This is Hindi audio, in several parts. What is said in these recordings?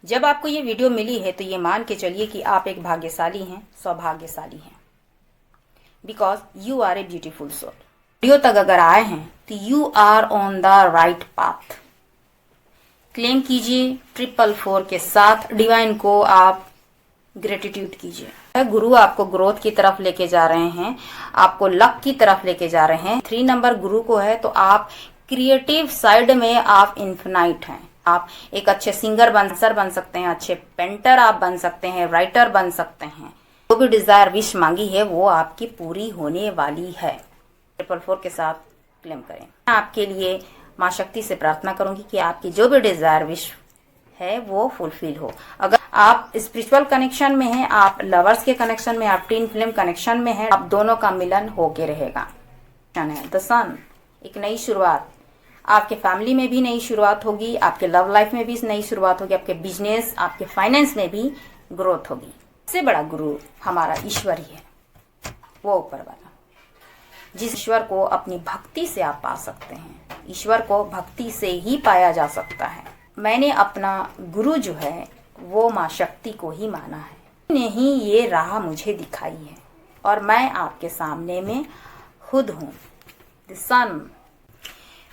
जब आपको ये वीडियो मिली है तो ये मान के चलिए कि आप एक भाग्यशाली हैं, सौभाग्यशाली हैं, because you are a beautiful soul. Video तक अगर आए हैं तो you are on the right path. Claim कीजिए 444 के साथ, डिवाइन को आप ग्रेटिट्यूड कीजिए। गुरु आपको ग्रोथ की तरफ लेके जा रहे हैं, आपको लक की तरफ लेके जा रहे हैं। 3 नंबर गुरु को है तो आप क्रिएटिव साइड में आप इन्फिनाइट हैं। आप एक अच्छे सिंगर बन सकते हैं, अच्छे पेंटर आप बन सकते हैं, राइटर बन सकते हैं। जो भी डिजायर विश मांगी है वो आपकी पूरी होने वाली है। 444 के साथ क्लेम करें। मैं आपके लिए माँ शक्ति से प्रार्थना करूंगी कि आपकी जो भी डिजायर विश है वो फुलफिल हो। अगर आप स्पिरिचुअल कनेक्शन में हैं, आप लवर्स के कनेक्शन में, आप ट्विन फ्लेम कनेक्शन में हैं, आप दोनों का मिलन होके रहेगा। द सन, एक नई शुरुआत, आपके फैमिली में भी नई शुरुआत होगी, आपके लव लाइफ में भी नई शुरुआत होगी, आपके बिजनेस, आपके फाइनेंस में भी ग्रोथ होगी। सबसे बड़ा गुरु हमारा ईश्वर ही है, वो ऊपर वाला, जिस ईश्वर को अपनी भक्ति से आप पा सकते हैं। ईश्वर को भक्ति से ही पाया जा सकता है। मैंने अपना गुरु जो है वो माँ शक्ति को ही माना है, ने ही ये राह मुझे दिखाई है और मैं आपके सामने में खुद हूँ। द सन,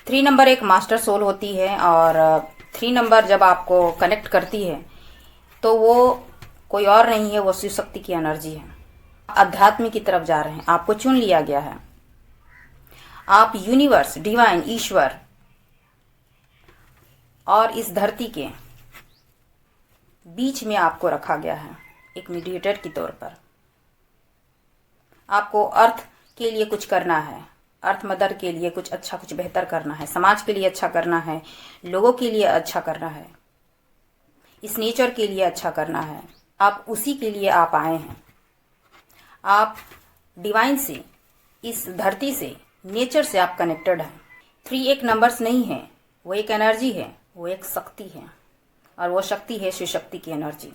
3 नंबर एक मास्टर सोल होती है और 3 नंबर जब आपको कनेक्ट करती है तो वो कोई और नहीं है, वो शिव शक्ति की एनर्जी है। अध्यात्म की तरफ जा रहे हैं, आपको चुन लिया गया है। आप यूनिवर्स, डिवाइन, ईश्वर और इस धरती के बीच में आपको रखा गया है एक मीडिएटर के तौर पर। आपको अर्थ के लिए कुछ करना है, अर्थ मदर के लिए कुछ अच्छा, कुछ बेहतर करना है, समाज के लिए अच्छा करना है, लोगों के लिए अच्छा करना है, इस नेचर के लिए अच्छा करना है। आप उसी के लिए आप आए हैं। आप डिवाइन से, इस धरती से, नेचर से आप कनेक्टेड हैं। 3 एक नंबर्स नहीं है, वो एक एनर्जी है, वो एक शक्ति है और वो शक्ति है शिव शक्ति की एनर्जी।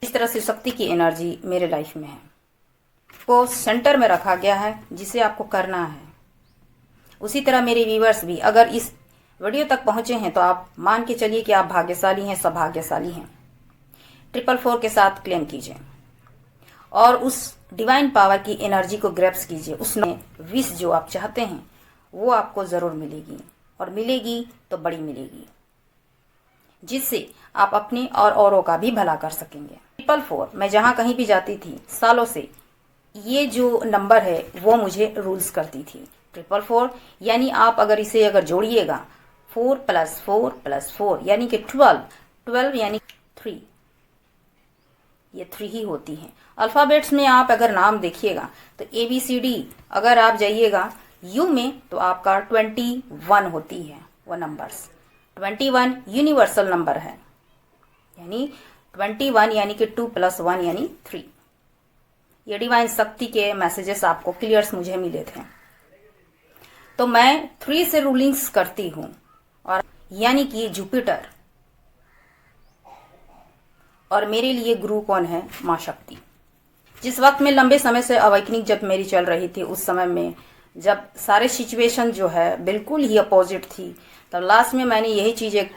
इस तरह शिव शक्ति की एनर्जी मेरे लाइफ में है, को सेंटर में रखा गया है जिसे आपको करना है। उसी तरह मेरे व्यूअर्स भी अगर इस वीडियो तक पहुंचे हैं तो आप मान के चलिए कि आप भाग्यशाली हैं, सौभाग्यशाली हैं। 444 के साथ क्लेम कीजिए और उस डिवाइन पावर की एनर्जी को ग्रैप्स कीजिए। उसमें विश जो आप चाहते हैं वो आपको जरूर मिलेगी और मिलेगी तो बड़ी मिलेगी, जिससे आप अपने और औरों का भी भला कर सकेंगे। 444, मैं जहां कहीं भी जाती थी सालों से, ये जो नंबर है वो मुझे रूल्स करती थी। 444 यानी आप अगर इसे अगर जोड़िएगा 4 + 4 + 4 यानी कि 12 यानी 3, ये 3 ही होती है। अल्फाबेट्स में आप अगर नाम देखिएगा तो ABCD, अगर आप जाइएगा यू में तो आपका 21 होती है वो नंबर्स। 21 यूनिवर्सल नंबर है, यानी 21 यानी कि 2 + 1 यानी 3। ये डिवाइन शक्ति के मैसेजेस आपको क्लियर्स मुझे मिले थे, तो मैं 3 से रूलिंग्स करती हूँ और यानी कि जुपिटर, और मेरे लिए गुरु कौन है? माँ शक्ति। जिस वक्त में लंबे समय से अवेकनिंग जब मेरी चल रही थी, उस समय में जब सारे सिचुएशन जो है बिल्कुल ही अपोजिट थी, तब लास्ट में मैंने यही चीज एक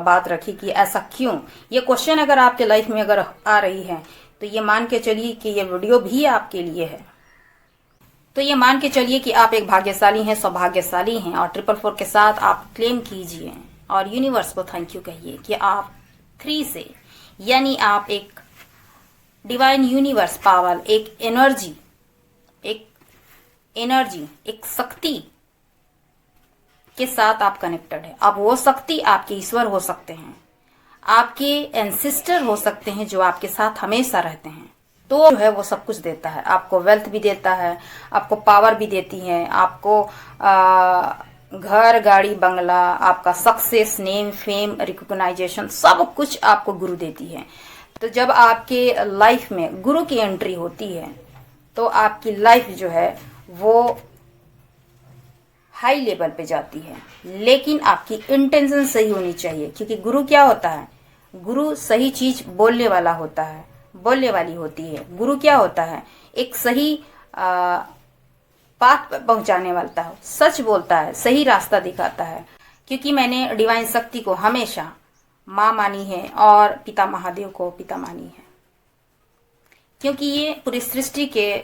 बात रखी कि ऐसा क्यों। ये क्वेश्चन अगर आपके लाइफ में अगर आ रही है तो ये मान के चलिए कि ये वीडियो भी आपके लिए है। तो ये मान के चलिए कि आप एक भाग्यशाली हैं, सौभाग्यशाली हैं और 444 के साथ आप क्लेम कीजिए और यूनिवर्स को थैंक यू कहिए कि आप 3 से, यानी आप एक डिवाइन यूनिवर्स पावर, एक एनर्जी, एक शक्ति के साथ आप कनेक्टेड है। अब वो शक्ति आपके ईश्वर हो सकते हैं, आपके एंसेस्टर हो सकते हैं जो आपके साथ हमेशा रहते हैं। तो जो है वो सब कुछ देता है, आपको वेल्थ भी देता है, आपको पावर भी देती है, आपको घर, गाड़ी, बंगला, आपका सक्सेस, नेम, फेम, रिकॉग्नाइजेशन, सब कुछ आपको गुरु देती है। तो जब आपके लाइफ में गुरु की एंट्री होती है तो आपकी लाइफ जो है वो हाई लेवल पे जाती है, लेकिन आपकी इंटेंशन सही होनी चाहिए। क्योंकि गुरु क्या होता है? गुरु सही चीज बोलने वाला होता है, बोलने वाली होती है। गुरु क्या होता है? एक सही पाथ पर पहुंचाने वाला है, सच बोलता है, सही रास्ता दिखाता है। क्योंकि मैंने डिवाइन शक्ति को हमेशा माँ मानी है और पिता महादेव को पिता मानी है, क्योंकि ये पूरी सृष्टि के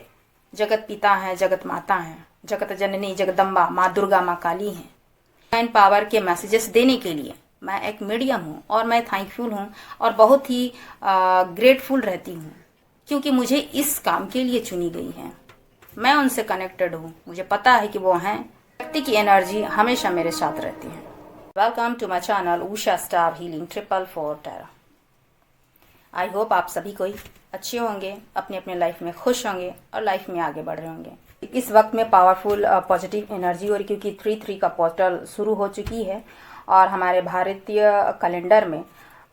जगत पिता हैं, जगत माता हैं, जगत जननी जगदम्बा माँ दुर्गा माँ काली हैं। डिवाइन पावर के मैसेजेस देने के लिए मैं एक मीडियम हूँ और मैं थैंकफुल हूँ और बहुत ही ग्रेटफुल रहती हूँ, क्योंकि मुझे इस काम के लिए चुनी गई है। मैं उनसे कनेक्टेड हूँ, मुझे पता है कि वो हैं। शक्ति की एनर्जी हमेशा मेरे साथ रहती है। Welcome to my channel Usha star healing 444 tarot. I hope आप सभी कोई अच्छे होंगे, अपने अपने लाइफ में खुश होंगे और लाइफ में आगे बढ़ रहे होंगे। इस वक्त में पावरफुल पॉजिटिव एनर्जी हो रही, क्योंकि 3-3 का पोर्टल शुरू हो चुकी है और हमारे भारतीय कैलेंडर में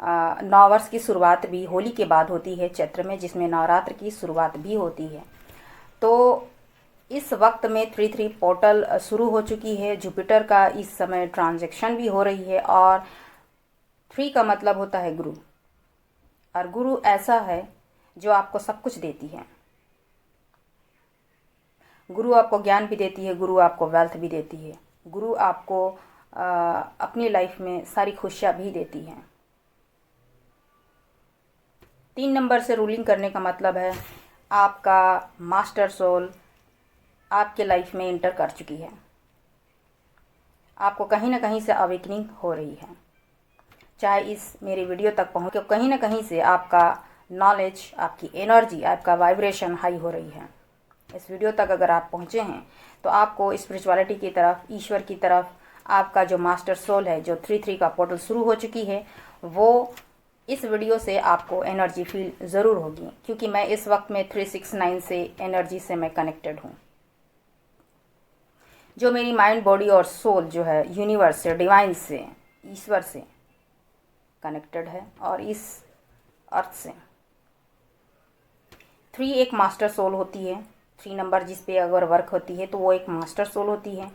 नववर्ष की शुरुआत भी होली के बाद होती है चैत्र में, जिसमें नवरात्र की शुरुआत भी होती है। तो इस वक्त में 3-3 पोर्टल शुरू हो चुकी है। जुपिटर का इस समय ट्रांजैक्शन भी हो रही है और 3 का मतलब होता है गुरु, और गुरु ऐसा है जो आपको सब कुछ देती है। गुरु आपको ज्ञान भी देती है, गुरु आपको वेल्थ भी देती है, गुरु आपको अपनी लाइफ में सारी खुशियाँ भी देती हैं। 3 नंबर से रूलिंग करने का मतलब है आपका मास्टर सोल आपके लाइफ में इंटर कर चुकी है। आपको कहीं ना कहीं से अवेकनिंग हो रही है, चाहे इस मेरी वीडियो तक पहुँच, तो कहीं ना कहीं से आपका नॉलेज, आपकी एनर्जी, आपका वाइब्रेशन हाई हो रही है। इस वीडियो तक अगर आप पहुँचे हैं तो आपको स्पिरिचुअलिटी की तरफ, ईश्वर की तरफ, आपका जो मास्टर सोल है, जो 3-3 का पोर्टल शुरू हो चुकी है, वो इस वीडियो से आपको एनर्जी फील ज़रूर होगी, क्योंकि मैं इस वक्त में 369 से एनर्जी से मैं कनेक्टेड हूँ। जो मेरी माइंड, बॉडी और सोल जो है यूनिवर्स से, डिवाइन से, ईश्वर से कनेक्टेड है और इस अर्थ से। 3 एक मास्टर सोल होती है। 3 नंबर जिस पे अगर वर्क होती है तो वो एक मास्टर सोल होती है,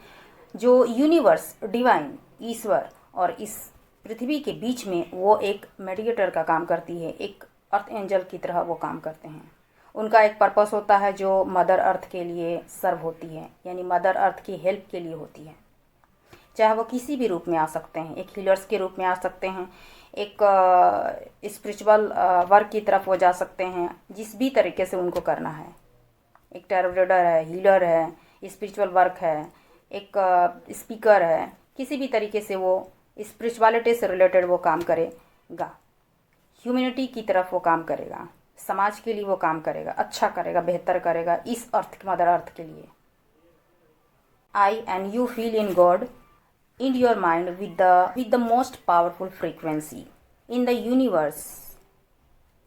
जो यूनिवर्स, डिवाइन, ईश्वर और इस पृथ्वी के बीच में वो एक मेडिएटर का काम करती है। एक अर्थ एंजल की तरह वो काम करते हैं। उनका एक पर्पस होता है जो मदर अर्थ के लिए सर्व होती है, यानी मदर अर्थ की हेल्प के लिए होती है। चाहे वो किसी भी रूप में आ सकते हैं, एक हीलर्स के रूप में आ सकते हैं, एक स्पिरिचुअल वर्क की तरफ वो जा सकते हैं, जिस भी तरीके से उनको करना है। एक टैरो रीडर है, हीलर है, स्पिरिचुअल वर्क है, एक स्पीकर है, किसी भी तरीके से वो स्पिरिचुअलिटी से रिलेटेड वो काम करेगा, ह्यूमैनिटी की तरफ वो काम करेगा, समाज के लिए वो काम करेगा, अच्छा करेगा, बेहतर करेगा, इस अर्थ, मदर अर्थ के लिए। I and you feel in God in your mind with the most powerful frequency in the universe,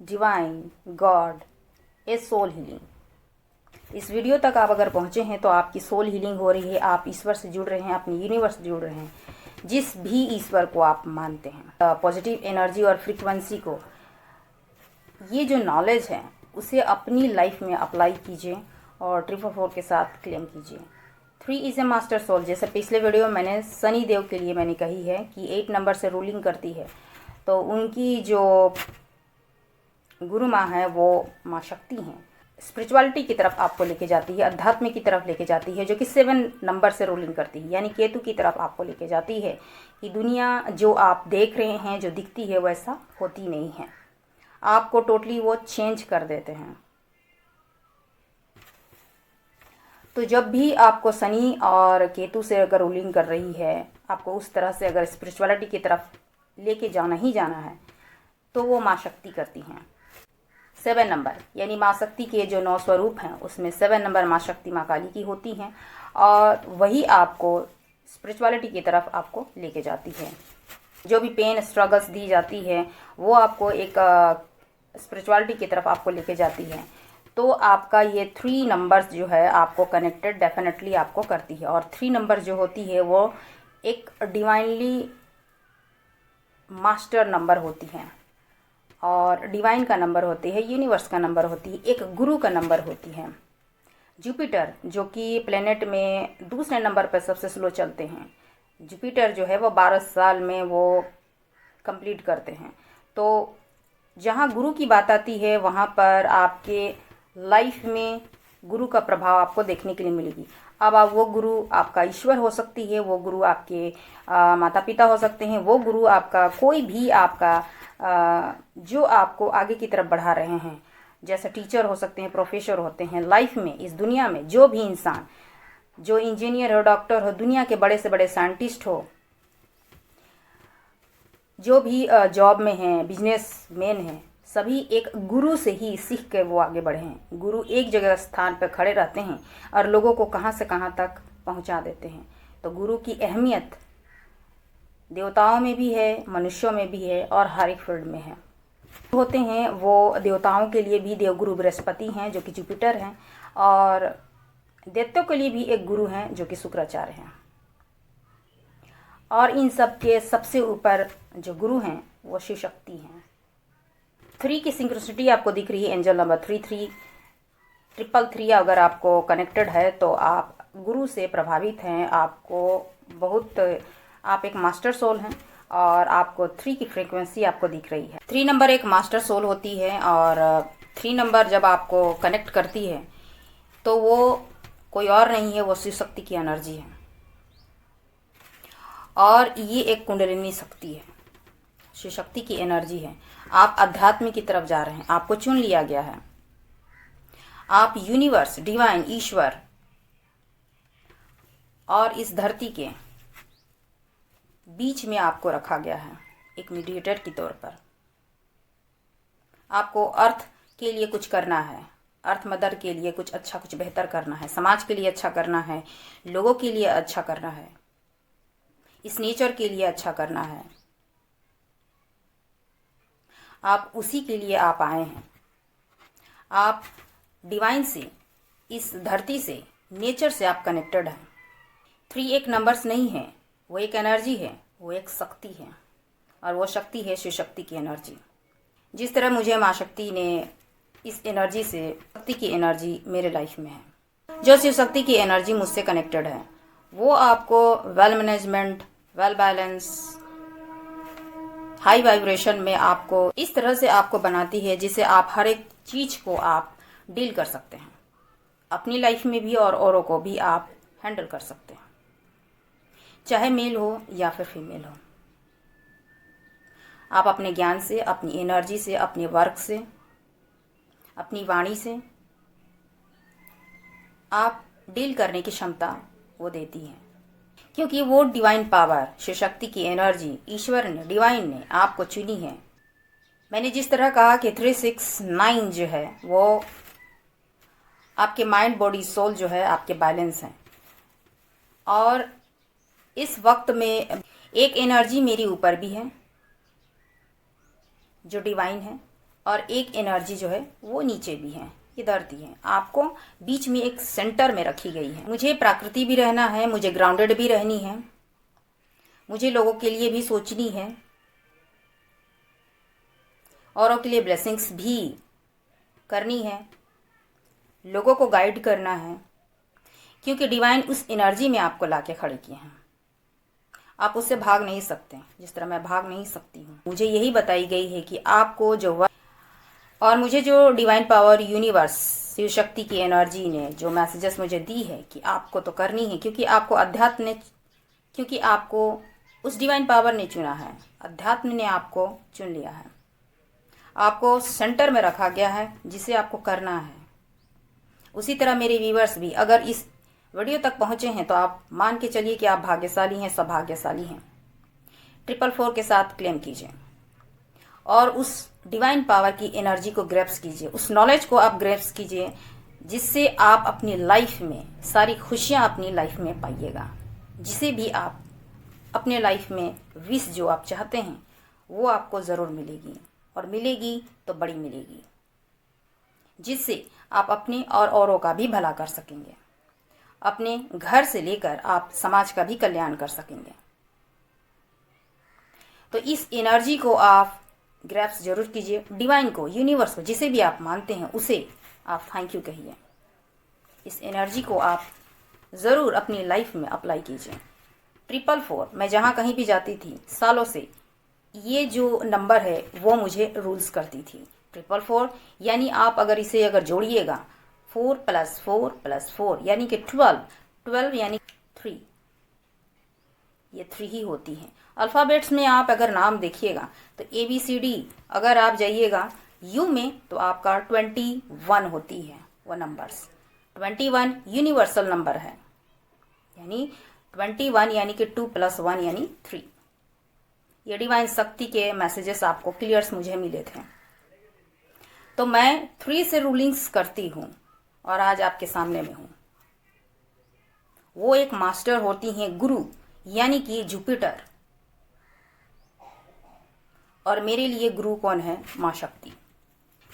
divine, God, a soul healing। इस वीडियो तक आप अगर पहुँचे हैं तो आपकी सोल हीलिंग हो रही है। आप ईश्वर से जुड़ रहे हैं, अपने यूनिवर्स से जुड़ रहे हैं, जिस भी ईश्वर को आप मानते हैं। पॉजिटिव एनर्जी और फ्रीक्वेंसी को, ये जो नॉलेज है उसे अपनी लाइफ में अप्लाई कीजिए और 444 के साथ क्लेम कीजिए। 3 इज़ ए मास्टर सोल। जैसे पिछले वीडियो में मैंने शनि देव के लिए मैंने कही है कि 8 नंबर से रूलिंग करती है, तो उनकी जो गुरु माँ है वो माँ शक्ति हैं। स्पिरिचुअलिटी की तरफ आपको लेके जाती है, अध्यात्म की तरफ लेके जाती है, जो कि 7 नंबर से रूलिंग करती है, यानी केतु की तरफ आपको लेके जाती है कि दुनिया जो आप देख रहे हैं, जो दिखती है, वैसा होती नहीं है। आपको टोटली वो चेंज कर देते हैं। तो जब भी आपको शनि और केतु से अगर रूलिंग कर रही है, आपको उस तरह से अगर स्पिरिचुअलिटी की तरफ लेके जाना ही जाना है, तो वो माँ शक्ति करती हैं। 7 नंबर यानी माँ शक्ति के जो 9 स्वरूप हैं उसमें 7 नंबर माँ शक्ति, माँ काली की होती हैं, और वही आपको स्पिरिचुअलिटी की तरफ आपको लेके जाती है। जो भी पेन, स्ट्रगल्स दी जाती है वो आपको एक स्पिरिचुअलिटी की तरफ आपको लेके जाती है। तो आपका ये 3 नंबर्स जो है आपको कनेक्टेड डेफिनेटली आपको करती है। और 3 नंबर जो होती है वो एक डिवाइनली मास्टर नंबर होती हैं, और डिवाइन का नंबर होती है, यूनिवर्स का नंबर होती है, एक गुरु का नंबर होती है। जुपिटर जो कि प्लेनेट में दूसरे नंबर पर सबसे स्लो चलते हैं, जुपिटर जो है वो 12 साल में वो कंप्लीट करते हैं। तो जहाँ गुरु की बात आती है वहाँ पर आपके लाइफ में गुरु का प्रभाव आपको देखने के लिए मिलेगी। अब आप वो गुरु आपका ईश्वर हो सकती है, वो गुरु आपके माता पिता हो सकते हैं, वो गुरु आपका कोई भी आपका जो आपको आगे की तरफ बढ़ा रहे हैं, जैसे टीचर हो सकते हैं, प्रोफेसर होते हैं। लाइफ में, इस दुनिया में जो भी इंसान, जो इंजीनियर हो, डॉक्टर हो, दुनिया के बड़े से बड़े साइंटिस्ट हो, जो भी जॉब में हैं, बिजनेस मैन हैं, सभी एक गुरु से ही सीख के वो आगे बढ़े हैं। गुरु एक जगह स्थान पर खड़े रहते हैं और लोगों को कहाँ से कहाँ तक पहुँचा देते हैं। तो गुरु की अहमियत देवताओं में भी है, मनुष्यों में भी है और हर एक फील्ड में है। होते हैं वो देवताओं के लिए भी देवगुरु बृहस्पति हैं जो कि जुपिटर हैं, और दैत्यों के लिए भी एक गुरु हैं जो कि शुक्राचार्य हैं। और इन सब के सबसे ऊपर जो गुरु हैं वो शिव शक्ति हैं। 3 की सिंक्रोसिटी आपको दिख रही है, एंजल नंबर 33 333 अगर आपको कनेक्टेड है तो आप गुरु से प्रभावित हैं। आपको बहुत, आप एक मास्टर सोल हैं और आपको 3 की फ्रीक्वेंसी आपको दिख रही है। 3 नंबर एक मास्टर सोल होती है और 3 नंबर जब आपको कनेक्ट करती है तो वो कोई और नहीं है, वो शिव शक्ति की एनर्जी है। और ये एक कुंडलिनी शक्ति है, शिव शक्ति की एनर्जी है। आप अध्यात्म की तरफ जा रहे हैं, आपको चुन लिया गया है। आप यूनिवर्स, डिवाइन, ईश्वर और इस धरती के बीच में आपको रखा गया है एक मीडिएटर के तौर पर। आपको अर्थ के लिए कुछ करना है, अर्थ मदर के लिए कुछ अच्छा, कुछ बेहतर करना है, समाज के लिए अच्छा करना है, लोगों के लिए अच्छा करना है, इस नेचर के लिए अच्छा करना है। आप उसी के लिए आप आए हैं। आप डिवाइन से, इस धरती से, नेचर से आप कनेक्टेड हैं। 3 एक नंबर्स नहीं है, वो एक एनर्जी है, वो एक शक्ति है और वो शक्ति है शिव शक्ति की एनर्जी। जिस तरह मुझे माँ शक्ति ने इस एनर्जी से, शक्ति की एनर्जी मेरे लाइफ में है, जो शिव शक्ति की एनर्जी मुझसे कनेक्टेड है, वो आपको well management, well balance, high vibration में आपको इस तरह से आपको बनाती है जिससे आप हर एक चीज को आप डील कर सकते हैं, अपनी लाइफ में भी और औरों को भी आप हैंडल कर सकते हैं, चाहे मेल हो या फिर फीमेल हो। आप अपने ज्ञान से, अपनी एनर्जी से, अपने वर्क से, अपनी वाणी से आप डील करने की क्षमता वो देती है, क्योंकि वो डिवाइन पावर, शिव शक्ति की एनर्जी, ईश्वर ने, डिवाइन ने आपको चुनी है। मैंने जिस तरह कहा कि 369 जो है वो आपके माइंड, बॉडी, सोल जो है आपके बैलेंस हैं। और इस वक्त में एक एनर्जी मेरी ऊपर भी है जो डिवाइन है, और एक एनर्जी जो है वो नीचे भी है, ये धरती है। आपको बीच में एक सेंटर में रखी गई है। मुझे प्रकृति भी रहना है, मुझे ग्राउंडेड भी रहनी है, मुझे लोगों के लिए भी सोचनी है, औरों के लिए ब्लेसिंग्स भी करनी है, लोगों को गाइड करना है, क्योंकि डिवाइन उस एनर्जी में आपको लाके खड़े किए हैं। आप उससे भाग नहीं सकते, जिस तरह मैं भाग नहीं सकती हूँ। मुझे यही बताई गई है कि आपको जो और मुझे जो divine power, universe, Shiv Shakti की एनर्जी ने जो मैसेजेस मुझे दी है कि आपको तो करनी है, क्योंकि आपको अध्यात्म ने, क्योंकि आपको उस डिवाइन पावर ने चुना है, अध्यात्म ने आपको चुन लिया है, आपको सेंटर में रखा गया है जिसे आपको करना है। उसी तरह मेरे व्यूअर्स भी अगर इस वीडियो तक पहुंचे हैं तो आप मान के चलिए कि आप भाग्यशाली हैं, सौभाग्यशाली हैं। 444 के साथ क्लेम कीजिए और उस डिवाइन पावर की एनर्जी को ग्रैप्स कीजिए, उस नॉलेज को आप ग्रैप्स कीजिए, जिससे आप अपनी लाइफ में सारी खुशियां अपनी लाइफ में पाइएगा। जिसे भी आप अपने लाइफ में विश जो आप चाहते हैं वो आपको ज़रूर मिलेगी, और मिलेगी तो बड़ी मिलेगी, जिससे आप अपने और औरों का भी भला कर सकेंगे, अपने घर से लेकर आप समाज का भी कल्याण कर सकेंगे। तो इस एनर्जी को आप ग्रैप्स जरूर कीजिए। डिवाइन को, यूनिवर्स को, जिसे भी आप मानते हैं उसे आप थैंक यू कहिए। इस एनर्जी को आप ज़रूर अपनी लाइफ में अप्लाई कीजिए। 444 मैं जहाँ कहीं भी जाती थी सालों से, ये जो नंबर है वो मुझे रूल्स करती थी। 444 यानी आप अगर इसे जोड़िएगा 4 + 4 + 4 यानी कि 12, 12 यानी 3, ये 3 ही होती है। अल्फ़ाबेट्स में आप अगर नाम देखिएगा तो ABCD, अगर आप जाइएगा U में तो आपका 21 होती है वो नंबर्स। 21 यूनिवर्सल नंबर है, यानी 21 यानी कि 2 + 1 यानी 3। ये डिवाइन शक्ति के मैसेजेस आपको क्लियर्स मुझे मिले थे, तो मैं 3 से रूलिंग्स करती हूँ और आज आपके सामने में हूँ। वो एक मास्टर होती हैं गुरु, यानी कि जुपिटर, और मेरे लिए गुरु कौन है? माँ शक्ति।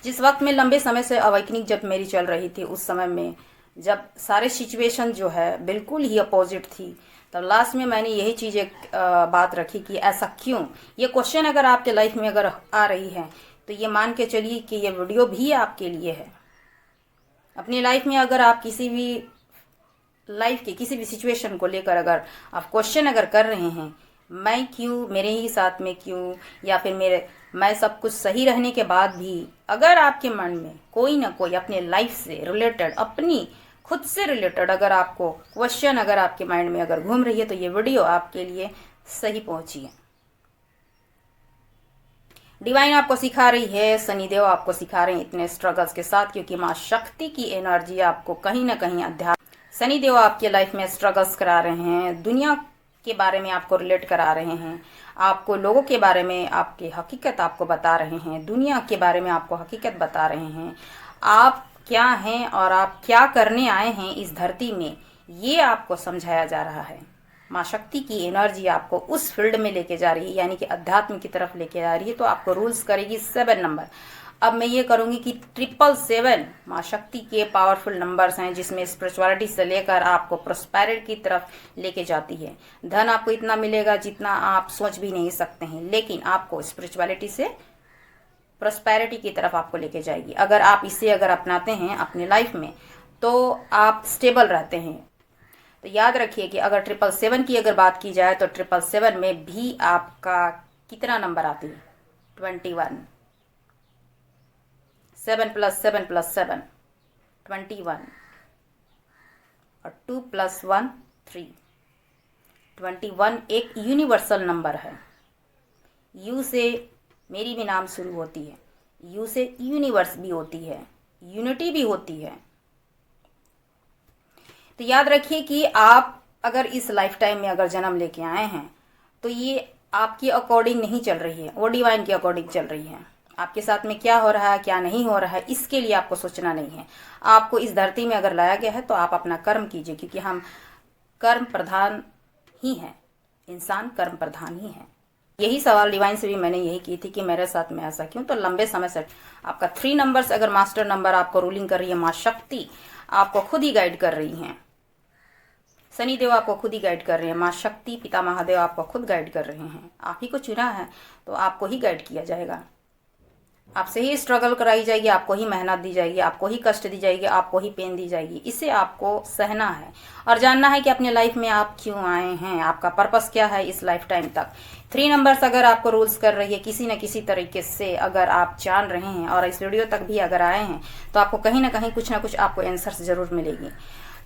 जिस वक्त में लंबे समय से अवेकनिंग जब मेरी चल रही थी, उस समय में जब सारे सिचुएशन जो है बिल्कुल ही अपोजिट थी, तब लास्ट में मैंने यही चीज़ एक बात रखी कि ऐसा क्यों। ये क्वेश्चन अगर आपके लाइफ में अगर आ रही है तो ये मान के चलिए कि ये वीडियो भी आपके लिए है। अपनी लाइफ में अगर आप किसी भी लाइफ के किसी भी सिचुएशन को लेकर अगर आप क्वेश्चन अगर कर रहे हैं, मैं क्यों, मेरे ही साथ में क्यों, या फिर मैं सब कुछ सही रहने के बाद भी अगर आपके मन में कोई ना कोई अपने लाइफ से रिलेटेड, अपनी खुद से रिलेटेड अगर आपको क्वेश्चन अगर आपके माइंड में अगर घूम रही है, तो ये वीडियो आपके लिए सही पहुंची है। डिवाइन आपको सिखा रही है, शनिदेव आपको सिखा रहे हैं इतने स्ट्रगल्स के साथ, क्योंकि माँ शक्ति की एनर्जी आपको कहीं ना कहीं अध्यात्म, शनिदेव आपके लाइफ में स्ट्रगल्स करा रहे हैं, दुनिया के बारे में आपको रिलेट करा रहे हैं, आपको लोगों के बारे में आपकी हकीकत आपको बता रहे हैं, दुनिया के बारे में आपको हकीकत बता रहे हैं, आप क्या हैं और आप क्या करने आए हैं इस धरती में, ये आपको समझाया जा रहा है। माँ शक्ति की एनर्जी आपको उस फील्ड में लेके जा रही है, यानी कि अध्यात्म की तरफ लेके जा रही है। तो आपको रूल्स करेगी 7 नंबर। अब मैं ये करूंगी कि 777 माँ शक्ति के पावरफुल नंबर्स हैं, जिसमें स्पिरिचुअलिटी से लेकर आपको प्रोस्पेरिटी की तरफ लेके जाती है। धन आपको इतना मिलेगा जितना आप सोच भी नहीं सकते हैं, लेकिन आपको स्पिरिचुअलिटी से प्रोस्पेरिटी की तरफ आपको लेके जाएगी। अगर आप इसे अगर अपनाते हैं अपनी लाइफ में तो आप स्टेबल रहते हैं। तो याद रखिए कि अगर 777 की अगर बात की जाए तो 777 में भी आपका कितना नंबर आती है? 21। 7 + 7 + 7 21, और 2 + 1 3। 21 एक यूनिवर्सल नंबर है। यू से मेरी भी नाम शुरू होती है, यू से यूनिवर्स भी होती है, यूनिटी भी होती है। तो याद रखिए कि आप अगर इस लाइफ टाइम में अगर जन्म लेके आए हैं तो ये आपकी अकॉर्डिंग नहीं चल रही है, वो डिवाइन के अकॉर्डिंग चल रही है। आपके साथ में क्या हो रहा है क्या नहीं हो रहा है इसके लिए आपको सोचना नहीं है। आपको इस धरती में अगर लाया गया है तो आप अपना कर्म कीजिए, क्योंकि हम कर्म प्रधान ही हैं, इंसान कर्म प्रधान ही है। यही सवाल डिवाइन से भी मैंने यही की थी कि मेरे साथ में ऐसा क्यों। तो लंबे समय से आपका 3 नंबर्स अगर मास्टर नंबर आपको रूलिंग कर रही है, माँ शक्ति आपको खुद ही गाइड कर रही हैं, शनिदेव आपको खुद ही गाइड कर रहे हैं, माँ शक्ति पिता महादेव आपको खुद गाइड कर रहे हैं। आप ही को चुना है तो आपको ही गाइड किया जाएगा, आपसे ही स्ट्रगल कराई जाएगी, आपको ही मेहनत दी जाएगी, आपको ही कष्ट दी जाएगी, आपको ही पेन दी जाएगी। इसे आपको सहना है और जानना है कि अपने लाइफ में आप क्यों आए हैं, आपका पर्पस क्या है इस लाइफ टाइम तक। 3 नंबर्स अगर आपको रूल्स कर रही है किसी न किसी तरीके से, अगर आप जान रहे हैं और इस वीडियो तक भी अगर आए हैं तो आपको कहीं ना कहीं कुछ ना कुछ आपको आंसर्स जरूर मिलेगी।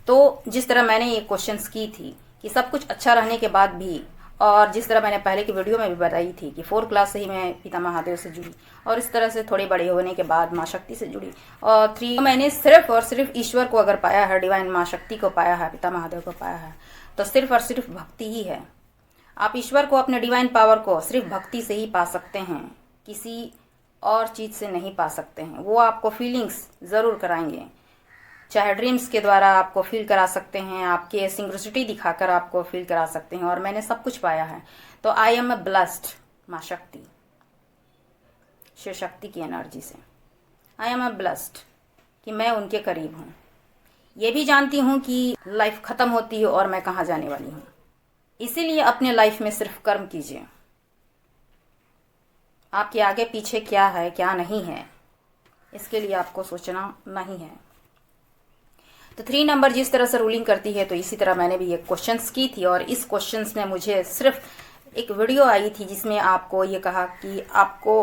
तो जिस तरह मैंने ये क्वेश्चंस की थी कि सब कुछ अच्छा रहने के बाद भी, और जिस तरह मैंने पहले की वीडियो में भी बताई थी कि 4 क्लास से ही मैं पिता महादेव से जुड़ी, और इस तरह से थोड़े बड़े होने के बाद माँ शक्ति से जुड़ी, और 3 मैंने सिर्फ और सिर्फ ईश्वर को अगर पाया है, डिवाइन माँ शक्ति को पाया है, पिता महादेव को पाया है, तो सिर्फ और सिर्फ भक्ति ही है। आप ईश्वर को, अपने डिवाइन पावर को सिर्फ भक्ति से ही पा सकते हैं, किसी और चीज़ से नहीं पा सकते हैं। वो आपको फीलिंग्स ज़रूर कराएंगे, चाहे ड्रीम्स के द्वारा आपको फील करा सकते हैं, आपके सिंक्रोसिटी दिखाकर आपको फील करा सकते हैं, और मैंने सब कुछ पाया है। तो आई एम ब्लेस्ड माँ शक्ति, शिव शक्ति की एनर्जी से आई एम ब्लेस्ड कि मैं उनके करीब हूँ। ये भी जानती हूँ कि लाइफ ख़त्म होती है और मैं कहाँ जाने वाली हूँ। इसीलिए अपने लाइफ में सिर्फ कर्म कीजिए। आपके आगे पीछे क्या है क्या नहीं है इसके लिए आपको सोचना नहीं है। तो 3 नंबर जिस तरह से रूलिंग करती है, तो इसी तरह मैंने भी ये क्वेश्चंस की थी, और इस क्वेश्चंस में मुझे सिर्फ एक वीडियो आई थी जिसमें आपको ये कहा कि आपको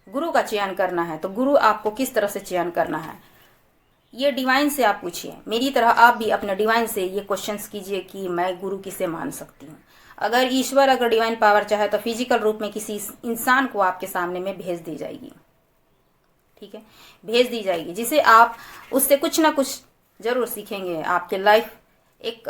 गुरु का चयन करना है। तो गुरु आपको किस तरह से चयन करना है, ये डिवाइन से आप पूछिए, मेरी तरह आप भी अपने डिवाइन से ये क्वेश्चंस कीजिए कि मैं गुरु किसे मान सकती हूँ। अगर ईश्वर, अगर डिवाइन पावर चाहे तो फिजिकल रूप में किसी इंसान को आपके सामने में भेज दी जाएगी, ठीक है, भेज दी जाएगी, जिसे आप उससे कुछ ना कुछ जरूर सीखेंगे। आपके लाइफ एक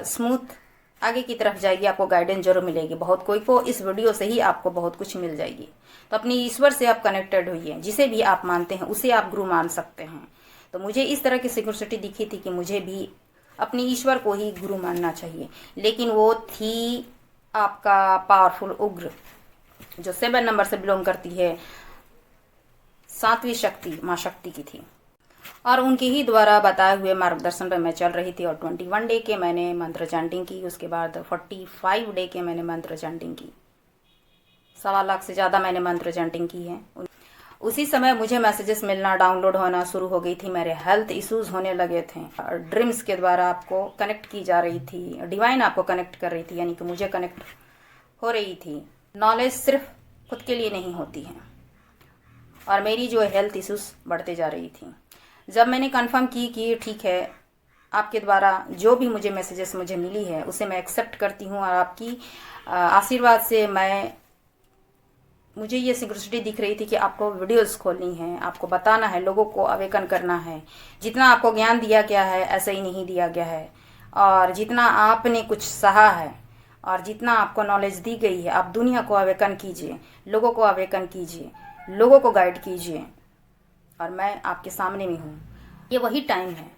स्मूथ आगे की तरफ जाएगी, आपको गाइडेंस जरूर मिलेगी। बहुत कोई को इस वीडियो से ही आपको बहुत कुछ मिल जाएगी। तो अपनी ईश्वर से आप कनेक्टेड होइए, जिसे भी आप मानते हैं उसे आप गुरु मान सकते हैं। तो मुझे इस तरह की सिक्योरिटी दिखी थी कि मुझे भी अपनी ईश्वर को ही गुरु मानना चाहिए, लेकिन वो थी आपका पावरफुल उग्र, जो 7 नंबर से बिलोंग करती है, 7वीं शक्ति माँ शक्ति की थी, और उनके ही द्वारा बताए हुए मार्गदर्शन पर मैं चल रही थी। और 21 डे के मैंने मंत्र चैंटिंग की, उसके बाद 45 डे के मैंने मंत्र चैंटिंग की, 1.25 लाख से ज़्यादा मैंने मंत्र चैंटिंग की है। उसी समय मुझे मैसेजेस मिलना, डाउनलोड होना शुरू हो गई थी। मेरे हेल्थ इश्यूज होने लगे थे, ड्रीम्स के द्वारा आपको कनेक्ट की जा रही थी, डिवाइन आपको कनेक्ट कर रही थी, यानी कि मुझे कनेक्ट हो रही थी। नॉलेज सिर्फ खुद के लिए नहीं होती है, और मेरी जो हेल्थ इश्यूज बढ़ते जा रही थी। जब मैंने कंफर्म की कि ठीक है, आपके द्वारा जो भी मुझे मैसेजेस मुझे मिली है उसे मैं एक्सेप्ट करती हूँ, और आपकी आशीर्वाद से मुझे ये सिक्योरिटी दिख रही थी कि आपको वीडियोस खोलनी है, आपको बताना है, लोगों को अवेकन करना है। जितना आपको ज्ञान दिया गया है ऐसा ही नहीं दिया गया है, और जितना आपने कुछ सहा है और जितना आपको नॉलेज दी गई है, आप दुनिया को अवेकन कीजिए, लोगों को अवेकन कीजिए, लोगों को गाइड कीजिए। और मैं आपके सामने में हूँ। ये वही टाइम है,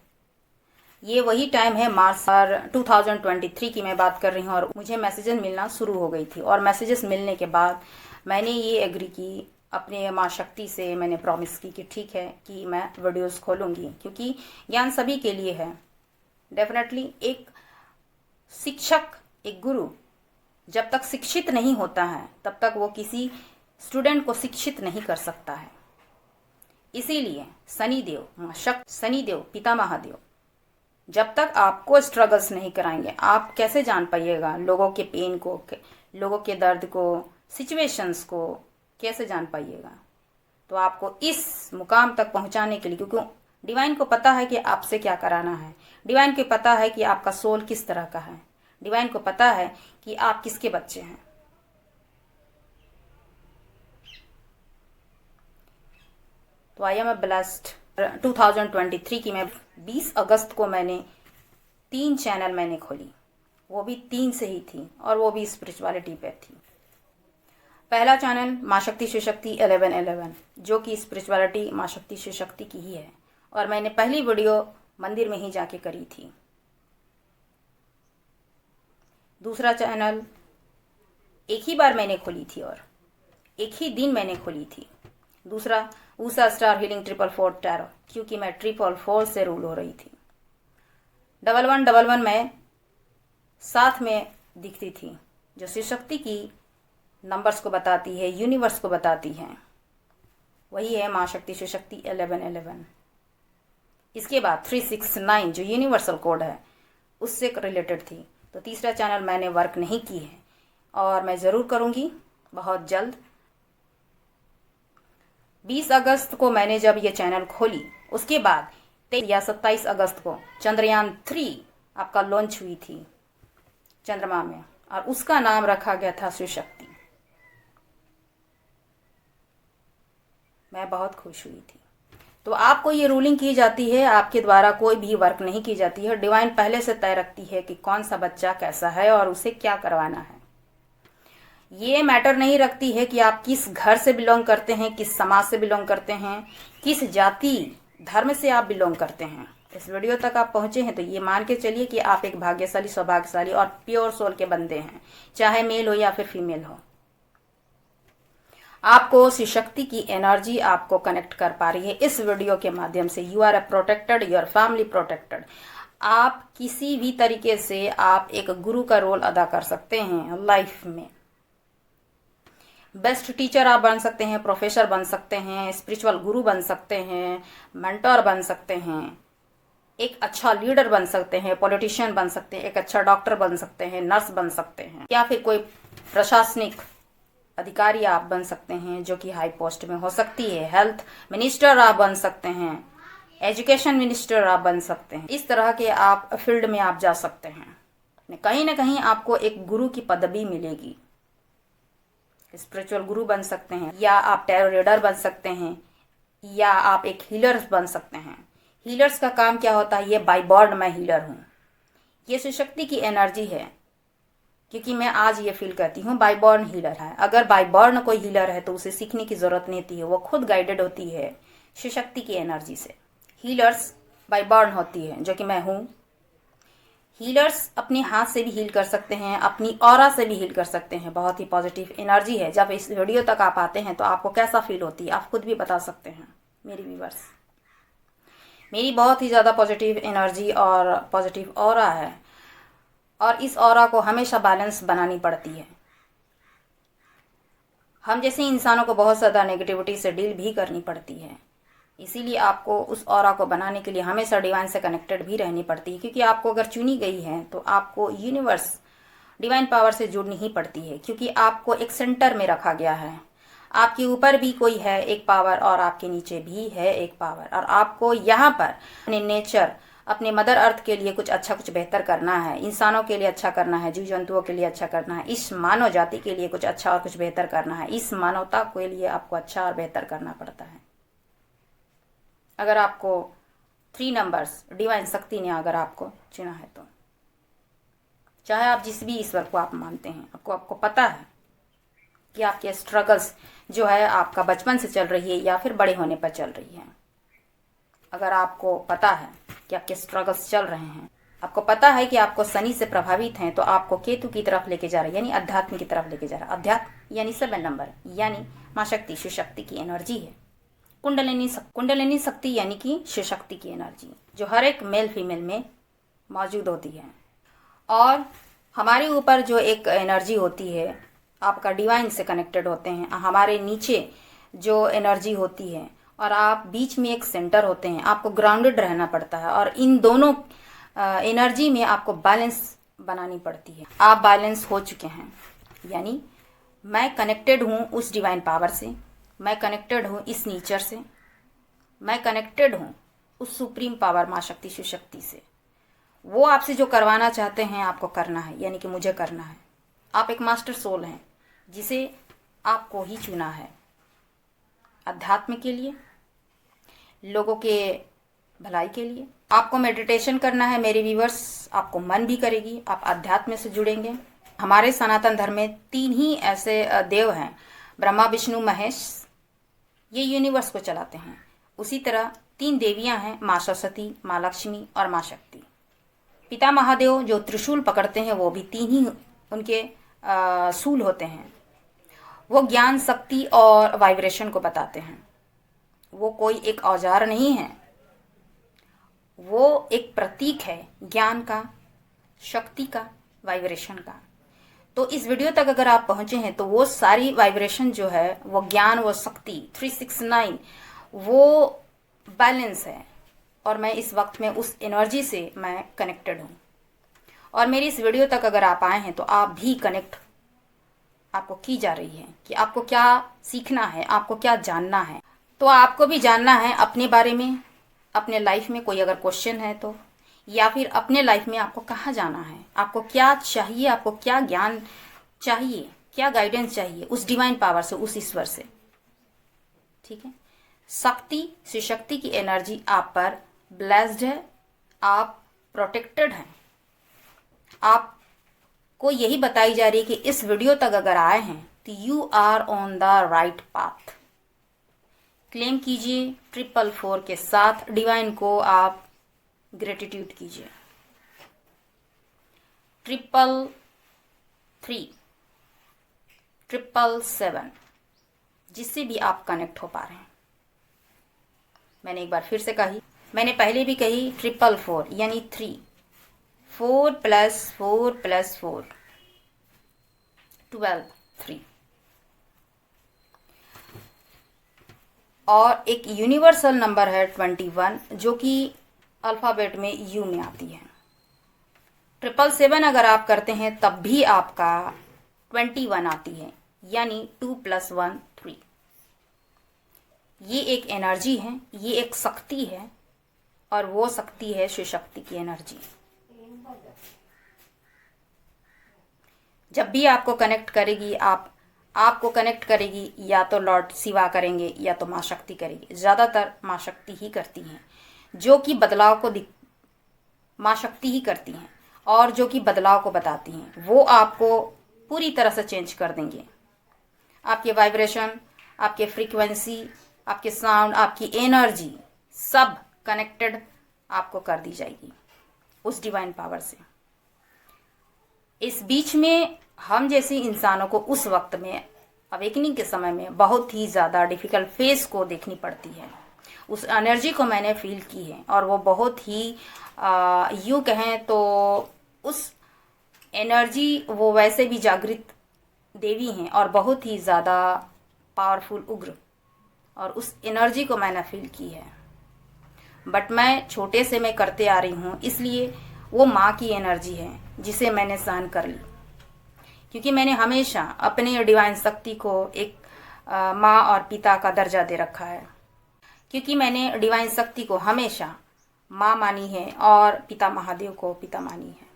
ये वही टाइम है। मार्च 2023 की मैं बात कर रही हूँ, और मुझे मैसेजेस मिलना शुरू हो गई थी। और मैसेजेस मिलने के बाद मैंने ये एग्री की, अपने माँ शक्ति से मैंने प्रॉमिस की कि ठीक है कि मैं वीडियोस खोलूँगी, क्योंकि ज्ञान सभी के लिए है। डेफिनेटली एक शिक्षक, एक गुरु जब तक शिक्षित नहीं होता है तब तक वो किसी स्टूडेंट को शिक्षित नहीं कर सकता है। इसीलिए शनिदेव, शनिदेव पिता महादेव जब तक आपको स्ट्रगल्स नहीं कराएंगे, आप कैसे जान पाइएगा लोगों के पेन को, लोगों के दर्द को, सिचुएशंस को कैसे जान पाइएगा। तो आपको इस मुकाम तक पहुंचाने के लिए, क्योंकि डिवाइन को पता है कि आपसे क्या कराना है, डिवाइन को पता है कि आपका सोल किस तरह का है, डिवाइन को पता है कि आप किसके बच्चे हैं। तो आई एम ए ब्लेस्ड। 2023 की मैं 20 अगस्त को मैंने 3 चैनल मैंने खोली, वो भी 3 से ही थी, और वो भी स्पिरिचुअलिटी पे थी। पहला चैनल माँ शक्ति शिव शक्ति 1111, जो कि स्पिरिचुअलिटी माँ शक्ति शिव शक्ति की ही है, और मैंने पहली वीडियो मंदिर में ही जाके करी थी। दूसरा चैनल एक ही बार मैंने खोली थी और एक ही दिन मैंने खोली थी। दूसरा ऊषा स्टार हीलिंग 444 टैरो, क्योंकि मैं 444 से रूल हो रही थी। 1111 में साथ में दिखती थी, जो शिव शक्ति की नंबर्स को बताती है, यूनिवर्स को बताती है, वही है माँ शक्ति शिव शक्ति 1111। इसके बाद 369 जो यूनिवर्सल कोड है उससे रिलेटेड थी। तो तीसरा चैनल मैंने वर्क नहीं की है, और मैं ज़रूर करूँगी बहुत जल्द। 20 अगस्त को मैंने जब ये चैनल खोली, उसके बाद 23 या 27 अगस्त को चंद्रयान 3 आपका लॉन्च हुई थी चंद्रमा में, और उसका नाम रखा गया था शिव शक्ति। मैं बहुत खुश हुई थी। तो आपको ये रूलिंग की जाती है, आपके द्वारा कोई भी वर्क नहीं की जाती है। डिवाइन पहले से तय रखती है कि कौन सा बच्चा कैसा है और उसे क्या करवाना है। ये मैटर नहीं रखती है कि आप किस घर से बिलोंग करते हैं, किस समाज से बिलोंग करते हैं, किस जाति धर्म से आप बिलोंग करते हैं। इस वीडियो तक आप पहुंचे हैं तो ये मान के चलिए कि आप एक भाग्यशाली, सौभाग्यशाली और प्योर सोल के बंदे हैं, चाहे मेल हो या फिर फीमेल हो। आपको शिव शक्ति की एनर्जी आपको कनेक्ट कर पा रही है इस वीडियो के माध्यम से। You are a protected, your family protected. आप किसी भी तरीके से आप एक गुरु का रोल अदा कर सकते हैं लाइफ में। बेस्ट टीचर आप बन सकते हैं, प्रोफेसर बन सकते हैं, स्पिरिचुअल गुरु बन सकते हैं, मेंटर बन सकते हैं, एक अच्छा लीडर बन सकते हैं, पॉलिटिशियन बन सकते हैं, एक अच्छा डॉक्टर बन सकते हैं, नर्स बन सकते हैं, या फिर कोई प्रशासनिक अधिकारी आप बन सकते हैं जो कि हाई पोस्ट में हो सकती है। हेल्थ मिनिस्टर आप बन सकते हैं, एजुकेशन मिनिस्टर आप बन सकते हैं। इस तरह के आप फील्ड में आप जा सकते हैं। कहीं ना कहीं आपको एक गुरु की पदवी मिलेगी। स्पिरिचुअल गुरु बन सकते हैं, या आप टैरो रीडर बन सकते हैं, या आप एक हीलर बन सकते हैं। हीलर्स का काम क्या होता है? ये बाय बॉर्न मैं हीलर हूँ। ये शिवशक्ति की एनर्जी है, क्योंकि मैं आज ये फील करती हूँ बाय बॉर्न हीलर है। अगर बाय बॉर्न कोई हीलर है तो उसे सीखने की जरूरत नहीं होती है, वो खुद गाइडेड होती है शिवशक्ति की एनर्जी से। हीलर्स बाय बॉर्न होती है, जो कि मैं हूँ। हीलर्स अपने हाथ से भी हील कर सकते हैं, अपनी ऑरा से भी हील कर सकते हैं। बहुत ही पॉजिटिव एनर्जी है। जब इस वीडियो तक आप आते हैं तो आपको कैसा फील होती है आप खुद भी बता सकते हैं मेरी व्यूअर्स। मेरी बहुत ही ज़्यादा पॉजिटिव एनर्जी और पॉजिटिव ऑरा है, और इस ऑरा को हमेशा बैलेंस बनानी पड़ती है। हम जैसे इंसानों को बहुत ज़्यादा नेगेटिविटी से डील भी करनी पड़ती है, इसीलिए आपको उस ऑरा को बनाने के लिए हमेशा डिवाइन से कनेक्टेड भी रहनी पड़ती है। क्योंकि आपको अगर चुनी गई है तो आपको यूनिवर्स डिवाइन पावर से जुड़नी ही पड़ती है, क्योंकि आपको एक सेंटर में रखा गया है। आपके ऊपर भी कोई है एक पावर, और आपके नीचे भी है एक पावर, और आपको यहाँ पर अपने नेचर, अपने मदर अर्थ के लिए कुछ अच्छा कुछ बेहतर करना है, इंसानों के लिए अच्छा करना है, जीव जंतुओं के लिए अच्छा करना है, इस मानव जाति के लिए कुछ अच्छा और कुछ बेहतर करना है। इस मानवता के लिए आपको अच्छा और बेहतर करना पड़ता है। अगर आपको 3 नंबर्स डिवाइन शक्ति ने अगर आपको चुना है तो, चाहे आप जिस भी ईश्वर को आप मानते हैं, आपको पता है कि आपके स्ट्रगल्स जो है आपका बचपन से चल रही है या फिर बड़े होने पर चल रही है। अगर आपको पता है कि आपके स्ट्रगल्स चल रहे हैं, आपको पता है कि आपको शनि से प्रभावित हैं, तो आपको केतु की तरफ लेके जा रहा है, यानी अध्यात्म की तरफ लेके जा रहा है। अध्यात्म यानी 7 नंबर, यानी माँ शक्ति शिव शक्ति की एनर्जी है। कुंडलिनी शक्ति यानी कि शिव शक्ति की एनर्जी, जो हर एक मेल फीमेल में मौजूद होती है। और हमारे ऊपर जो एक एनर्जी होती है, आपका डिवाइन से कनेक्टेड होते हैं। हमारे नीचे जो एनर्जी होती है, और आप बीच में एक सेंटर होते हैं। आपको ग्राउंडेड रहना पड़ता है, और इन दोनों एनर्जी में आपको बैलेंस बनानी पड़ती है। आप बैलेंस हो चुके हैं, यानी मैं कनेक्टेड हूँ उस डिवाइन पावर से, मैं कनेक्टेड हूँ इस नेचर से, मैं कनेक्टेड हूँ उस सुप्रीम पावर माँ शक्ति शिव शक्ति से। वो आपसे जो करवाना चाहते हैं आपको करना है, यानी कि मुझे करना है। आप एक मास्टर सोल हैं जिसे आपको ही चुना है अध्यात्म के लिए, लोगों के भलाई के लिए। आपको मेडिटेशन करना है मेरे व्यूअर्स, आपको मन भी करेगी, आप अध्यात्म से जुड़ेंगे। हमारे सनातन धर्म में 3 ही ऐसे देव हैं, ब्रह्मा विष्णु महेश, ये यूनिवर्स को चलाते हैं। उसी तरह 3 देवियां हैं, माँ सरस्वती, माँ लक्ष्मी और माँ शक्ति। पिता महादेव जो त्रिशूल पकड़ते हैं वो भी 3 ही उनके सूल होते हैं। वो ज्ञान, शक्ति और वाइब्रेशन को बताते हैं। वो कोई एक औजार नहीं है, वो एक प्रतीक है ज्ञान का, शक्ति का, वाइब्रेशन का। तो इस वीडियो तक अगर आप पहुंचे हैं तो वो सारी वाइब्रेशन जो है, वो ज्ञान, वो शक्ति 369 वो बैलेंस है। और मैं इस वक्त में उस एनर्जी से मैं कनेक्टेड हूँ। और मेरी इस वीडियो तक अगर आप आए हैं तो आप भी कनेक्ट आपको की जा रही है कि आपको क्या सीखना है, आपको क्या जानना है। तो आपको भी जानना है अपने बारे में, अपने लाइफ में कोई अगर क्वेश्चन है तो, या फिर अपने लाइफ में आपको कहाँ जाना है, आपको क्या चाहिए, आपको क्या ज्ञान चाहिए, क्या गाइडेंस चाहिए उस डिवाइन पावर से, उस ईश्वर से। ठीक है, शक्ति से शक्ति की एनर्जी आप पर ब्लेस्ड है, आप प्रोटेक्टेड हैं। आपको यही बताई जा रही है कि इस वीडियो तक अगर आए हैं तो you are on the right path. Claim कीजिए 444 के साथ, डिवाइन को आप ग्रेटिट्यूड कीजिए। 333 777 जिससे भी आप कनेक्ट हो पा रहे हैं। मैंने एक बार फिर से कही, मैंने पहले भी कही 444 यानी 3, 4 + 4 + 4 12 3। और एक यूनिवर्सल नंबर है 21 जो कि अल्फ़ाबेट में यू में आती है। 777 अगर आप करते हैं तब भी आपका 21 आती है, यानी 2 + 1 3। ये एक एनर्जी है, ये एक शक्ति है और वो शक्ति है शिव शक्ति की एनर्जी। जब भी आपको कनेक्ट करेगी, आपको कनेक्ट करेगी, या तो लॉर्ड शिवा करेंगे या तो माँ शक्ति करेगी। ज़्यादातर माँ शक्ति ही करती हैं, जो कि बदलाव को माँ शक्ति ही करती हैं और जो कि बदलाव को बताती हैं। वो आपको पूरी तरह से चेंज कर देंगे। आपके वाइब्रेशन, आपके फ्रीक्वेंसी, आपके साउंड, आपकी एनर्जी सब कनेक्टेड आपको कर दी जाएगी उस डिवाइन पावर से। इस बीच में हम जैसे इंसानों को उस वक्त में, अवेकनिंग के समय में, बहुत ही ज़्यादा डिफ़िकल्ट फेस को देखनी पड़ती है। उस एनर्जी को मैंने फील की है और वो बहुत ही यूँ कहें तो उस एनर्जी, वो वैसे भी जागृत देवी हैं और बहुत ही ज़्यादा पावरफुल, उग्र, और उस एनर्जी को मैंने फील की है। बट मैं छोटे से मैं करते आ रही हूँ, इसलिए वो माँ की एनर्जी है जिसे मैंने सहन कर ली, क्योंकि मैंने हमेशा अपने डिवाइन शक्ति को एक माँ और पिता का दर्जा दे रखा है। क्योंकि मैंने डिवाइन शक्ति को हमेशा माँ मानी है और पिता महादेव को पिता मानी है,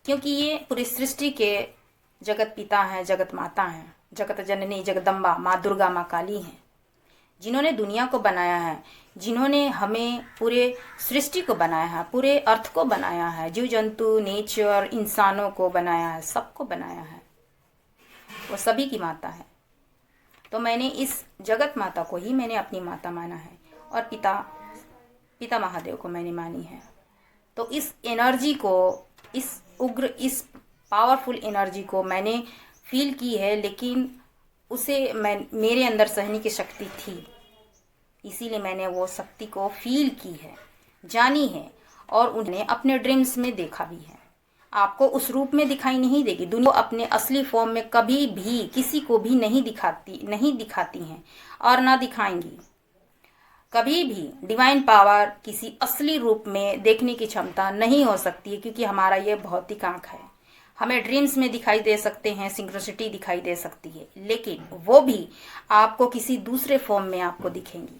क्योंकि ये पूरी सृष्टि के जगत पिता हैं, जगत माता हैं, जगत जननी, जगदम्बा, माँ दुर्गा, माँ काली हैं, जिन्होंने दुनिया को बनाया है, जिन्होंने हमें पूरे सृष्टि को बनाया है, पूरे अर्थ को बनाया है, जीव जंतु, नेचर, इंसानों को बनाया है, सबको बनाया है। वो सभी की माता है। तो मैंने इस जगत माता को ही मैंने अपनी माता माना है और पिता महादेव को मैंने मानी है। तो इस एनर्जी को, इस उग्र, इस पावरफुल एनर्जी को मैंने फील की है, लेकिन उसे मेरे अंदर सहने की शक्ति थी, इसीलिए मैंने वो शक्ति को फील की है, जानी है और उन्हें अपने ड्रीम्स में देखा भी है। आपको उस रूप में दिखाई नहीं देगी। दुनिया अपने असली फॉर्म में कभी भी किसी को भी नहीं दिखाती हैं और ना दिखाएंगी। कभी भी डिवाइन पावर किसी असली रूप में देखने की क्षमता नहीं हो सकती है, क्योंकि हमारा ये भौतिक आंख है। हमें ड्रीम्स में दिखाई दे सकते हैं, सिंक्रोसिटी दिखाई दे सकती है, लेकिन वो भी आपको किसी दूसरे फॉर्म में आपको दिखेंगी,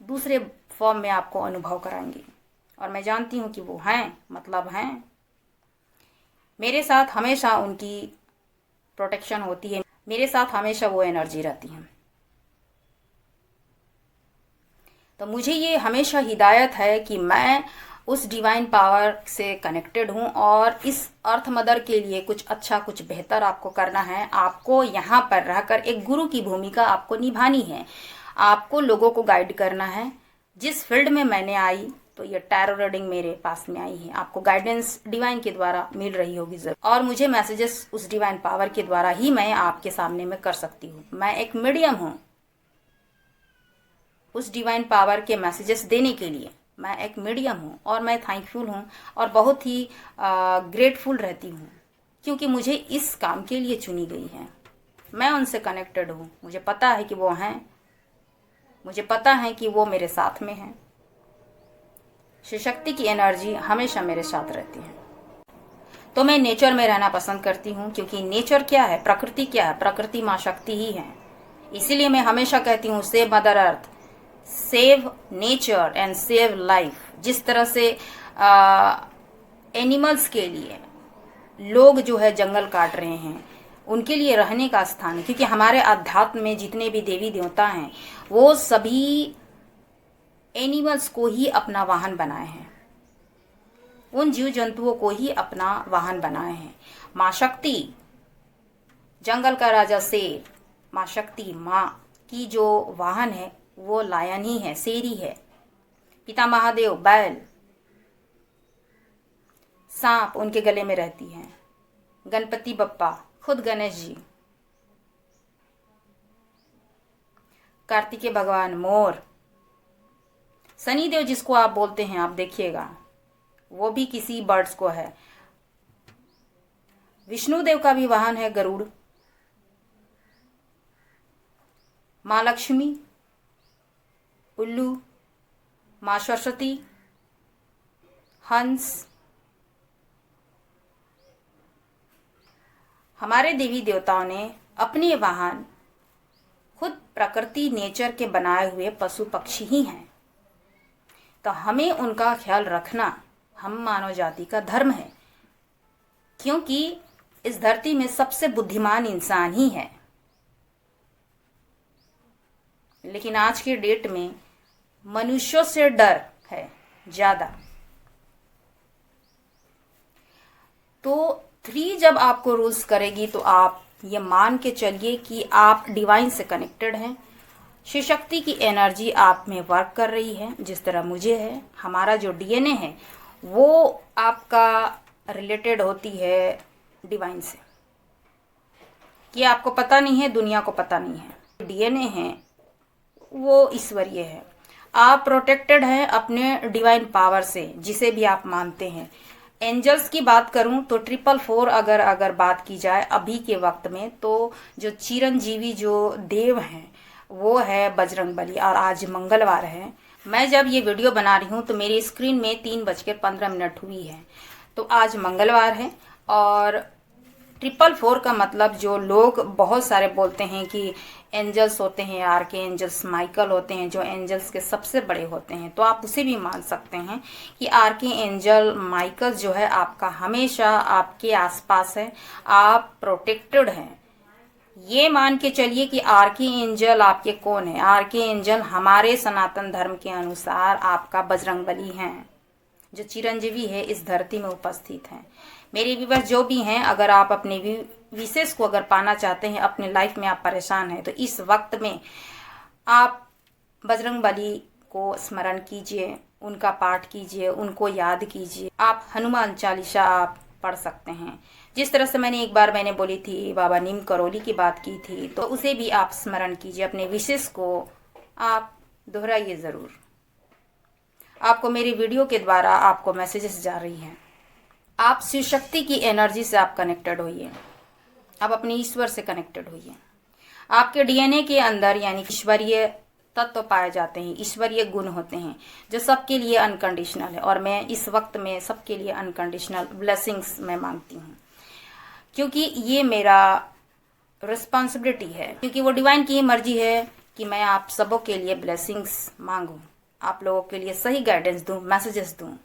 दूसरे फॉर्म में आपको अनुभव कराएंगी। और मैं जानती हूँ कि वो हैं, मतलब हैं। मेरे साथ हमेशा उनकी प्रोटेक्शन होती है, मेरे साथ हमेशा वो एनर्जी रहती है। तो मुझे ये हमेशा हिदायत है कि मैं उस डिवाइन पावर से कनेक्टेड हूँ और इस अर्थ मदर के लिए कुछ अच्छा, कुछ बेहतर आपको करना है। आपको यहाँ पर रहकर एक गुरु की भूमिका आपको निभानी है। आपको लोगों को गाइड करना है। जिस फील्ड में मैंने आई, तो ये टैरो रीडिंग मेरे पास में आई है। आपको गाइडेंस डिवाइन के द्वारा मिल रही होगी जरूर, और मुझे मैसेजेस उस डिवाइन पावर के द्वारा ही मैं आपके सामने में कर सकती हूँ। मैं एक मीडियम हूँ उस डिवाइन पावर के मैसेजेस देने के लिए। मैं एक मीडियम हूँ और मैं थैंकफुल हूँ और बहुत ही ग्रेटफुल रहती हूँ, क्योंकि मुझे इस काम के लिए चुनी गई है। मैं उनसे कनेक्टेड हूँ, मुझे पता है कि वो हैं, मुझे पता है कि वो मेरे साथ में हैं। शिव शक्ति की एनर्जी हमेशा मेरे साथ रहती है। तो मैं नेचर में रहना पसंद करती हूँ, क्योंकि नेचर क्या है, प्रकृति क्या है, प्रकृति माँ शक्ति ही है। इसीलिए मैं हमेशा कहती हूँ, save mother earth, save nature and save life. जिस तरह से एनिमल्स के लिए लोग जो है जंगल काट रहे हैं, उनके लिए रहने का स्थान है, क्योंकि हमारे अध्यात्म में जितने भी देवी देवता हैं वो सभी एनिमल्स को ही अपना वाहन बनाए हैं, उन जीव जंतुओं को ही अपना वाहन बनाए हैं। माँ शक्ति, जंगल का राजा शेर, माँ शक्ति, माँ की जो वाहन है वो लायन ही है, शेरी है। पिता महादेव बैल, सांप उनके गले में रहती है। गणपति बप्पा खुद गणेश जी, कार्तिकेय भगवान मोर, शनिदेव जिसको आप बोलते हैं, आप देखिएगा वो भी किसी बर्ड्स को है। विष्णु देव का भी वाहन है गरुड़। माँ लक्ष्मी, उल्लू, माँ सरस्वती, हंस। हमारे देवी देवताओं ने अपने वाहन खुद प्रकृति, नेचर के बनाए हुए पशु पक्षी ही हैं। तो हमें उनका ख्याल रखना हम मानव जाति का धर्म है, क्योंकि इस धरती में सबसे बुद्धिमान इंसान ही है। लेकिन आज के डेट में मनुष्यों से डर है ज्यादा। तो 3 जब आपको रूल्स करेगी तो आप ये मान के चलिए कि आप डिवाइन से कनेक्टेड हैं। शिव शक्ति की एनर्जी आप में वर्क कर रही है जिस तरह मुझे है। हमारा जो डीएनए है वो आपका रिलेटेड होती है डिवाइन से। ये आपको पता नहीं है, दुनिया को पता नहीं है। डीएनए है वो ईश्वरीय है। आप प्रोटेक्टेड हैं अपने डिवाइन पावर से, जिसे भी आप मानते हैं। एंजल्स की बात करूं तो 444 अगर बात की जाए अभी के वक्त में, तो जो चिरंजीवी जो देव हैं वो है बजरंगबली। और आज मंगलवार है। मैं जब ये वीडियो बना रही हूँ तो मेरी स्क्रीन में 3:15 हुई है। तो आज मंगलवार है। और 444 का मतलब जो लोग बहुत सारे बोलते हैं कि एंजल्स होते हैं, आर्के एंजल्स माइकल होते हैं जो एंजल्स के सबसे बड़े होते हैं, तो आप उसे भी मान सकते हैं कि आर्के एंजल माइकल जो है आपका हमेशा आपके आसपास है, आप प्रोटेक्टेड हैं। ये मान के चलिए कि आर्के एंजल आपके कौन है। आर्के एंजल हमारे सनातन धर्म के अनुसार आपका बजरंगबली हैं, जो चिरंजीवी है इस धरती में उपस्थित हैं। मेरे व्यूअर्स जो भी हैं, अगर आप अपने विशेष को अगर पाना चाहते हैं, अपने लाइफ में आप परेशान हैं, तो इस वक्त में आप बजरंगबली को स्मरण कीजिए, उनका पाठ कीजिए, उनको याद कीजिए। आप हनुमान चालीसा आप पढ़ सकते हैं। जिस तरह से मैंने बोली थी बाबा नीम करोली की बात की थी, तो उसे भी आप स्मरण कीजिए। अपने विशेष को आप दोहराइए जरूर। आपको मेरी वीडियो के द्वारा आपको मैसेजेस जा रही हैं। आप शिव शक्ति की एनर्जी से आप कनेक्टेड होइए। आप अपने ईश्वर से कनेक्टेड होइए। आपके डीएनए के अंदर यानी ईश्वरीय तत्व पाए जाते हैं, ईश्वरीय गुण होते हैं जो सबके लिए अनकंडीशनल है। और मैं इस वक्त में सबके लिए अनकंडीशनल ब्लेसिंग्स मैं मांगती हूँ, क्योंकि ये मेरा रिस्पॉन्सिबिलिटी है, क्योंकि वो डिवाइन की मर्जी है कि मैं आप सबों के लिए ब्लेसिंग्स मांगूं, आप लोगों के लिए सही गाइडेंस दूं, मैसेजेस दूं।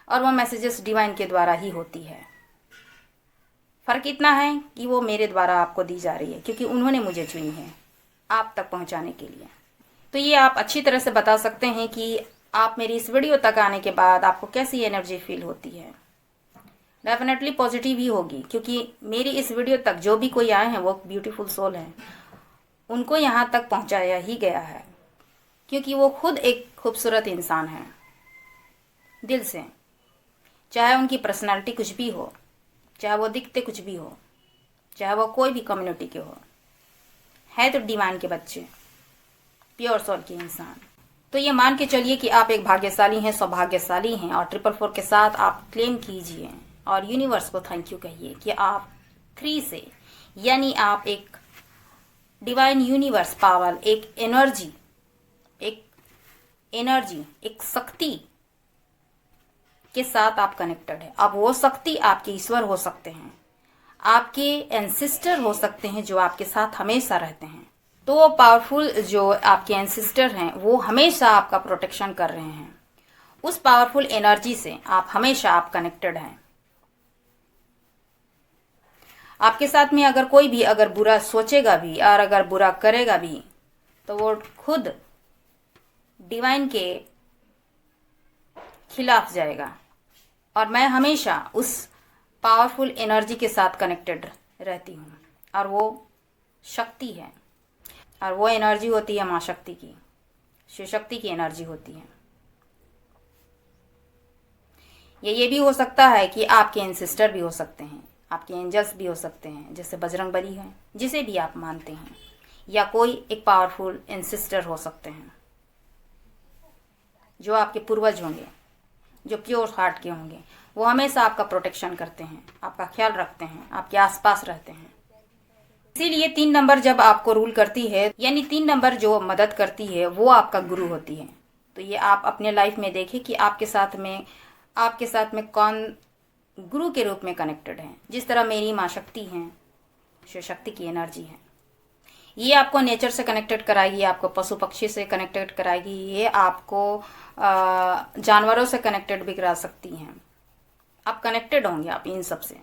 और वो मैसेजेस डिवाइन के द्वारा ही होती है। फर्क इतना है कि वो मेरे द्वारा आपको दी जा रही है, क्योंकि उन्होंने मुझे चुनी है आप तक पहुंचाने के लिए। तो ये आप अच्छी तरह से बता सकते हैं कि आप मेरी इस वीडियो तक आने के बाद आपको कैसी एनर्जी फील होती है। डेफिनेटली पॉजिटिव ही होगी, क्योंकि मेरी इस वीडियो तक जो भी कोई आए हैं वो ब्यूटीफुल सोल है, उनको यहाँ तक पहुँचाया ही गया है, क्योंकि वो खुद एक खूबसूरत इंसान है दिल से। चाहे उनकी पर्सनालिटी कुछ भी हो, चाहे वो दिखते कुछ भी हो, चाहे वो कोई भी कम्युनिटी के हो, है तो डिवाइन के बच्चे, प्योर सोल के इंसान। तो ये मान के चलिए कि आप एक भाग्यशाली हैं, सौभाग्यशाली हैं। और 444 के साथ आप क्लेम कीजिए और यूनिवर्स को थैंक यू कहिए कि आप 3 से, यानी आप एक डिवाइन यूनिवर्स पावर, एक एनर्जी, एक शक्ति के साथ आप कनेक्टेड है। अब वो शक्ति आपके ईश्वर हो सकते हैं, आपके एंसेस्टर हो सकते हैं जो आपके साथ हमेशा रहते हैं। तो वो पावरफुल जो आपके एंसेस्टर हैं वो हमेशा आपका प्रोटेक्शन कर रहे हैं। उस पावरफुल एनर्जी से आप हमेशा आप कनेक्टेड हैं। आपके साथ में अगर कोई भी अगर बुरा सोचेगा भी और अगर बुरा करेगा भी, तो वो खुद डिवाइन के खिलाफ जाएगा। और मैं हमेशा उस पावरफुल एनर्जी के साथ कनेक्टेड रहती हूँ। और वो शक्ति है, और वो एनर्जी होती है माँ शक्ति की, शिव शक्ति की एनर्जी होती है। ये भी हो सकता है कि आपके एंसेस्टर भी हो सकते हैं, आपके एंजल्स भी हो सकते हैं, जैसे बजरंगबली हैं, जिसे भी आप मानते हैं, या कोई एक पावरफुल एंसेस्टर हो सकते हैं जो आपके पूर्वज होंगे, जो प्योर हार्ट के होंगे। वो हमेशा आपका प्रोटेक्शन करते हैं, आपका ख्याल रखते हैं, आपके आसपास रहते हैं। इसीलिए 3 नंबर जब आपको रूल करती है, यानी 3 नंबर जो मदद करती है वो आपका गुरु होती है। तो ये आप अपने लाइफ में देखें कि आपके साथ में कौन गुरु के रूप में कनेक्टेड है। जिस तरह मेरी माँ शक्ति हैं, शिव शक्ति की एनर्जी है। ये आपको नेचर से कनेक्टेड कराएगी, आपको पशु पक्षी से कनेक्टेड कराएगी, ये आपको जानवरों से कनेक्टेड भी करा सकती हैं। आप कनेक्टेड होंगे आप इन सब से।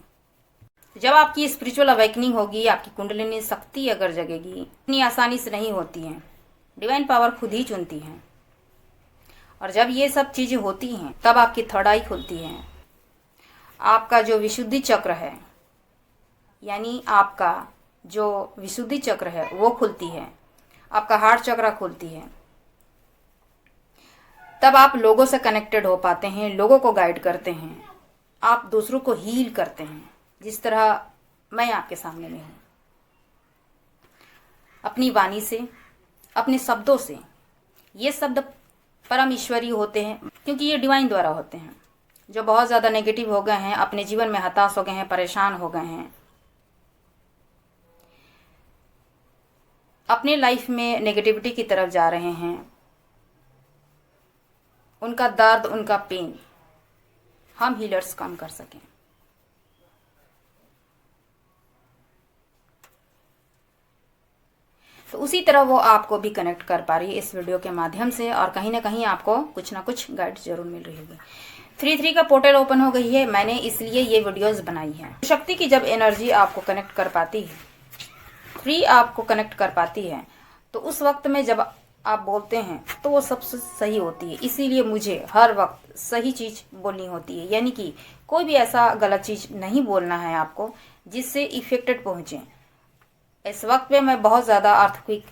जब आपकी स्पिरिचुअल अवेकनिंग होगी, आपकी कुंडलिनी शक्ति अगर जगेगी, इतनी आसानी से नहीं होती है, डिवाइन पावर खुद ही चुनती है। और जब ये सब चीजें होती हैं तब आपकी थर्ड आई खुलती है, आपका जो विशुद्धि चक्र है, यानी आपका जो विशुद्धि चक्र है वो खुलती है, आपका हार्ट चक्र खुलती है। तब आप लोगों से कनेक्टेड हो पाते हैं, लोगों को गाइड करते हैं, आप दूसरों को हील करते हैं, जिस तरह मैं आपके सामने में हूं, अपनी वाणी से, अपने शब्दों से। ये शब्द परम ईश्वरीय होते हैं क्योंकि ये डिवाइन द्वारा होते हैं। जो बहुत ज़्यादा नेगेटिव हो गए हैं, अपने जीवन में हताश हो गए हैं, परेशान हो गए हैं, अपने लाइफ में नेगेटिविटी की तरफ जा रहे हैं, उनका दर्द, उनका पेन हम हीलर्स कम कर सकें। तो उसी तरह वो आपको भी कनेक्ट कर पा रही है इस वीडियो के माध्यम से, और कहीं ना कहीं आपको कुछ ना कुछ गाइड जरूर मिल रही होगी। 3-3 का पोर्टल ओपन हो गई है, मैंने इसलिए ये वीडियोस बनाई हैं। शक्ति की जब एनर्जी आपको कनेक्ट कर पाती है, 3 आपको कनेक्ट कर पाती है, तो उस वक्त में जब आप बोलते हैं तो वो सबसे सही होती है। इसीलिए मुझे हर वक्त सही चीज बोलनी होती है, यानी कि कोई भी ऐसा गलत चीज नहीं बोलना है आपको जिससे इफेक्टेड पहुंचे। इस वक्त में मैं बहुत ज़्यादा अर्थक्वेक,